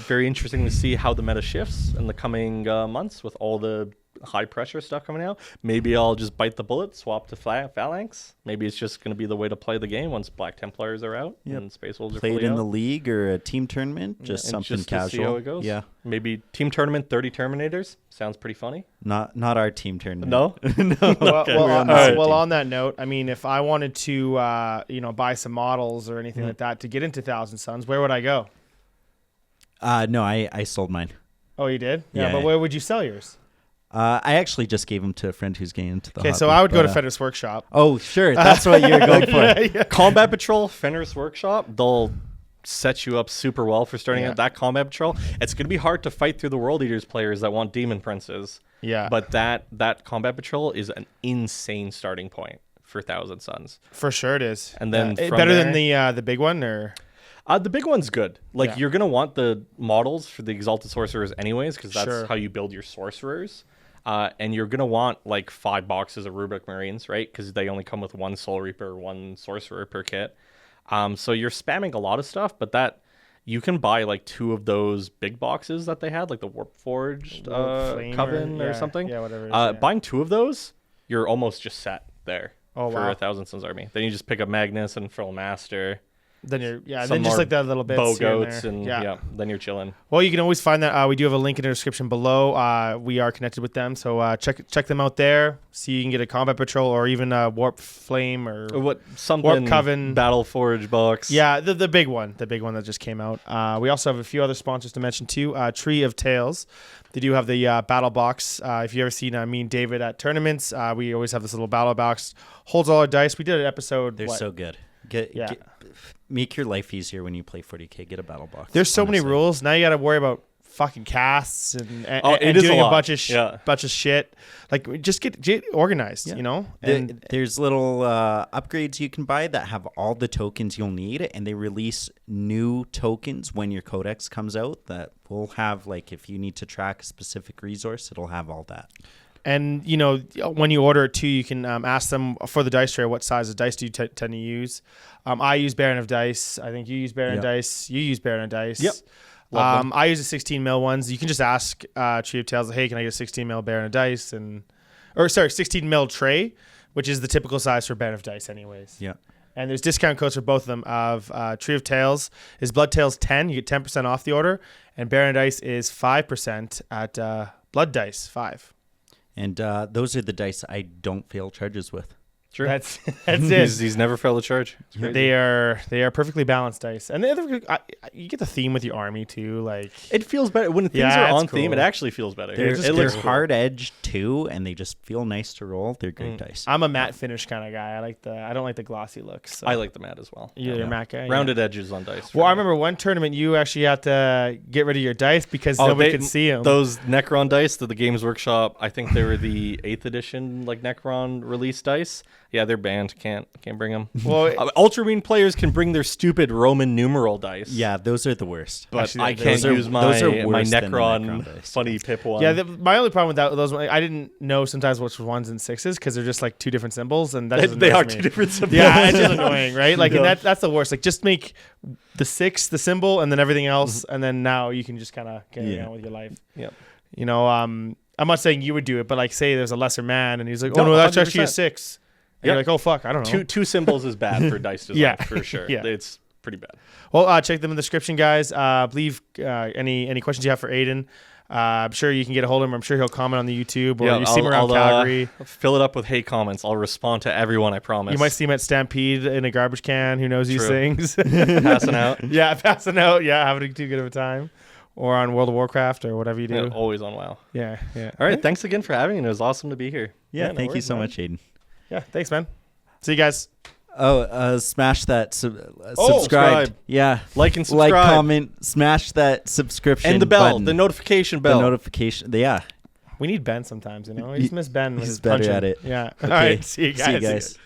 B: Very interesting to see how the meta shifts in the coming months with all the high pressure stuff coming out. Maybe I'll just bite the bullet, swap to Phalanx. Maybe it's just going to be the way to play the game once Black Templars are out and Space Wolves are
C: Played
B: fully
C: in
B: out.
C: the league or a team tournament, just
B: And
C: something
B: just
C: casual.
B: To see how it goes.
C: Yeah,
B: Maybe team tournament 30 Terminators. Sounds pretty funny.
C: not our team tournament.
B: No?
A: Well, on that note, I mean, if I wanted to, buy some models or anything like that to get into Thousand Suns, where would I go?
C: No, I sold mine.
A: Oh, you did? Yeah,
C: Yeah.
A: but where would you sell yours?
C: I actually just gave them to a friend who's getting into the
A: Okay, so
C: hobby,
A: I would go
C: but,
A: to Fenris Workshop.
C: Oh, sure. That's what you're going for.
A: Yeah.
B: Combat Patrol, Fenris Workshop, they'll set you up super well for starting
A: Yeah.
B: out that Combat Patrol. It's going to be hard to fight through the World Eaters players that want Demon Princes.
A: Yeah.
B: But that Combat Patrol is an insane starting point for Thousand Suns.
A: For sure it is.
B: And then from
A: better than
B: there-
A: the big one, or
B: The big one's good. Like,
A: Yeah.
B: you're going to want the models for the Exalted Sorcerers anyways, because that's
A: Sure.
B: how you build your Sorcerers. And you're going to want, like, 5 boxes of Rubric Marines, right? Because they only come with 1 Soul Reaper, 1 Sorcerer per kit. So you're spamming a lot of stuff, but that you can buy, like, 2 of those big boxes that they had, like the Warp Forged
A: Flame
B: Coven or
A: yeah,
B: something.
A: Yeah, whatever. It is, yeah.
B: Buying 2 of those, you're almost just set there
A: Oh,
B: for
A: wow.
B: a Thousand Suns army. Then you just pick up Magnus and Frill Master.
A: Then you're
B: some
A: then just
B: more
A: like that little bits
B: bow
A: here and
B: goats
A: there.
B: and yeah, then you're chilling.
A: Well, you can always find that. We do have a link in the description below. We are connected with them, so check them out there. See, you can get a Combat Patrol or even a Warp Flame or
B: What something
A: Coven.
B: Battle Forge box.
A: yeah, the big one that just came out. We also have a few other sponsors to mention too. Tree of Tales. They do have the battle box. If you ever seen me and David at tournaments, we always have this little battle box. Holds all our dice. We did an episode.
C: They're so good. Make your life easier when you play 40K. Get a battle box.
A: There's so many
C: honestly.
A: rules. Now you got to worry about fucking casts and
B: it is
A: doing
B: a
A: a
B: lot.
A: bunch of
B: Yeah.
A: bunch of shit. Like, just get organized,
C: Yeah.
A: you know.
C: There's little upgrades you can buy that have all the tokens you'll need, and they release new tokens when your codex comes out that will have, like, if you need to track a specific resource, it'll have all that.
A: And, when you order it too, you can ask them for the dice tray, what size of dice do you tend to use? I use Baron of Dice. I think you use Baron of Dice. You use Baron of Dice.
B: Yep. Love them.
A: I use the 16 mil ones. You can just ask Tree of Tales, hey, can I get a 16 mil Baron of Dice? 16 mil tray, which is the typical size for Baron of Dice anyways.
C: Yeah.
A: And there's discount codes for both of them. Of Tree of Tales is Blood Tales 10. You get 10% off the order. And Baron of Dice is 5% at Blood Dice 5.
C: And those are the dice I don't fail charges with.
B: True.
A: That's it.
B: He's never failed a charge. It's crazy.
A: They are perfectly balanced dice, and you get the theme with your army too. Like,
B: It feels better when things
A: Yeah,
B: are
A: it's
B: on theme.
A: cool.
B: It actually feels better.
C: They're,
A: just
B: it
C: they're
B: looks cool.
C: hard edged too, and they just feel nice to roll. They're great dice.
A: I'm a matte finish kind of guy. I don't like the glossy looks. So.
B: I like the mat as well.
A: You're a matte guy.
B: Rounded edges on dice.
A: Well, I remember one tournament you actually had to get rid of your dice because nobody could see them.
B: Those Necron dice that the Games Workshop, I think they were the 8th edition like Necron release dice. Yeah, they're banned. Can't bring them.
A: Well,
B: Ultramarine players can bring their stupid Roman numeral dice.
C: Yeah, those are the worst.
B: But
A: Actually,
B: I
A: those
B: can't
C: are-
B: use
C: those are
B: my
C: worse than the
B: Necron
C: Necron dice.
B: funny pip one.
A: yeah, my only problem with those, I didn't know sometimes which were 1s and 6s because they're just like two different symbols, and that just
B: they
A: annoys
B: are
A: me.
B: two different symbols.
A: Yeah, it's just annoying, right? Like, and
B: Yeah.
A: that's the worst. Like, just make the 6 the symbol, and then everything else, and then now you can just kind of carry on with your life.
B: Yep.
A: You know, I'm not saying you would do it, but like, say there's a lesser man, and he's like,
B: No,
A: oh no, that's actually a
B: 100%.
A: 6. And
B: Yep.
A: you're like, oh fuck, I don't know.
B: Two symbols is bad for dice design.
A: Yeah.
B: For sure.
A: Yeah.
B: It's pretty bad.
A: Well, check them in the description, guys. Leave any questions you have for Aiden. I'm sure you can get a hold of him. I'm sure he'll comment on the YouTube, or you see him around Calgary.
B: Fill it up with hate comments. I'll respond to everyone, I promise.
A: You might see him at Stampede in a garbage can. Who knows these
B: True.
A: things?
B: Passing out.
A: Yeah, passing out. Yeah, having too good of a time. Or on World of Warcraft or whatever you do.
B: Yeah, always on WoW.
A: Yeah, yeah.
B: All right. Thanks again for having me. It was awesome to be here.
C: Yeah,
A: no
C: thank you
A: worries,
C: so
A: man.
C: much, Aiden.
A: Yeah, thanks, man. See you guys.
C: Oh, smash that subscribe.
B: subscribe.
C: Yeah.
B: Like and subscribe.
C: Like, comment, smash that subscription
B: And the bell,
C: button.
B: the notification bell.
C: The notification. Yeah.
A: We need Ben sometimes, you know. I just miss Ben. With
C: He's
A: his
C: better
A: punching.
C: at it.
A: Yeah.
C: Okay.
A: All right. See you guys.
C: See you guys.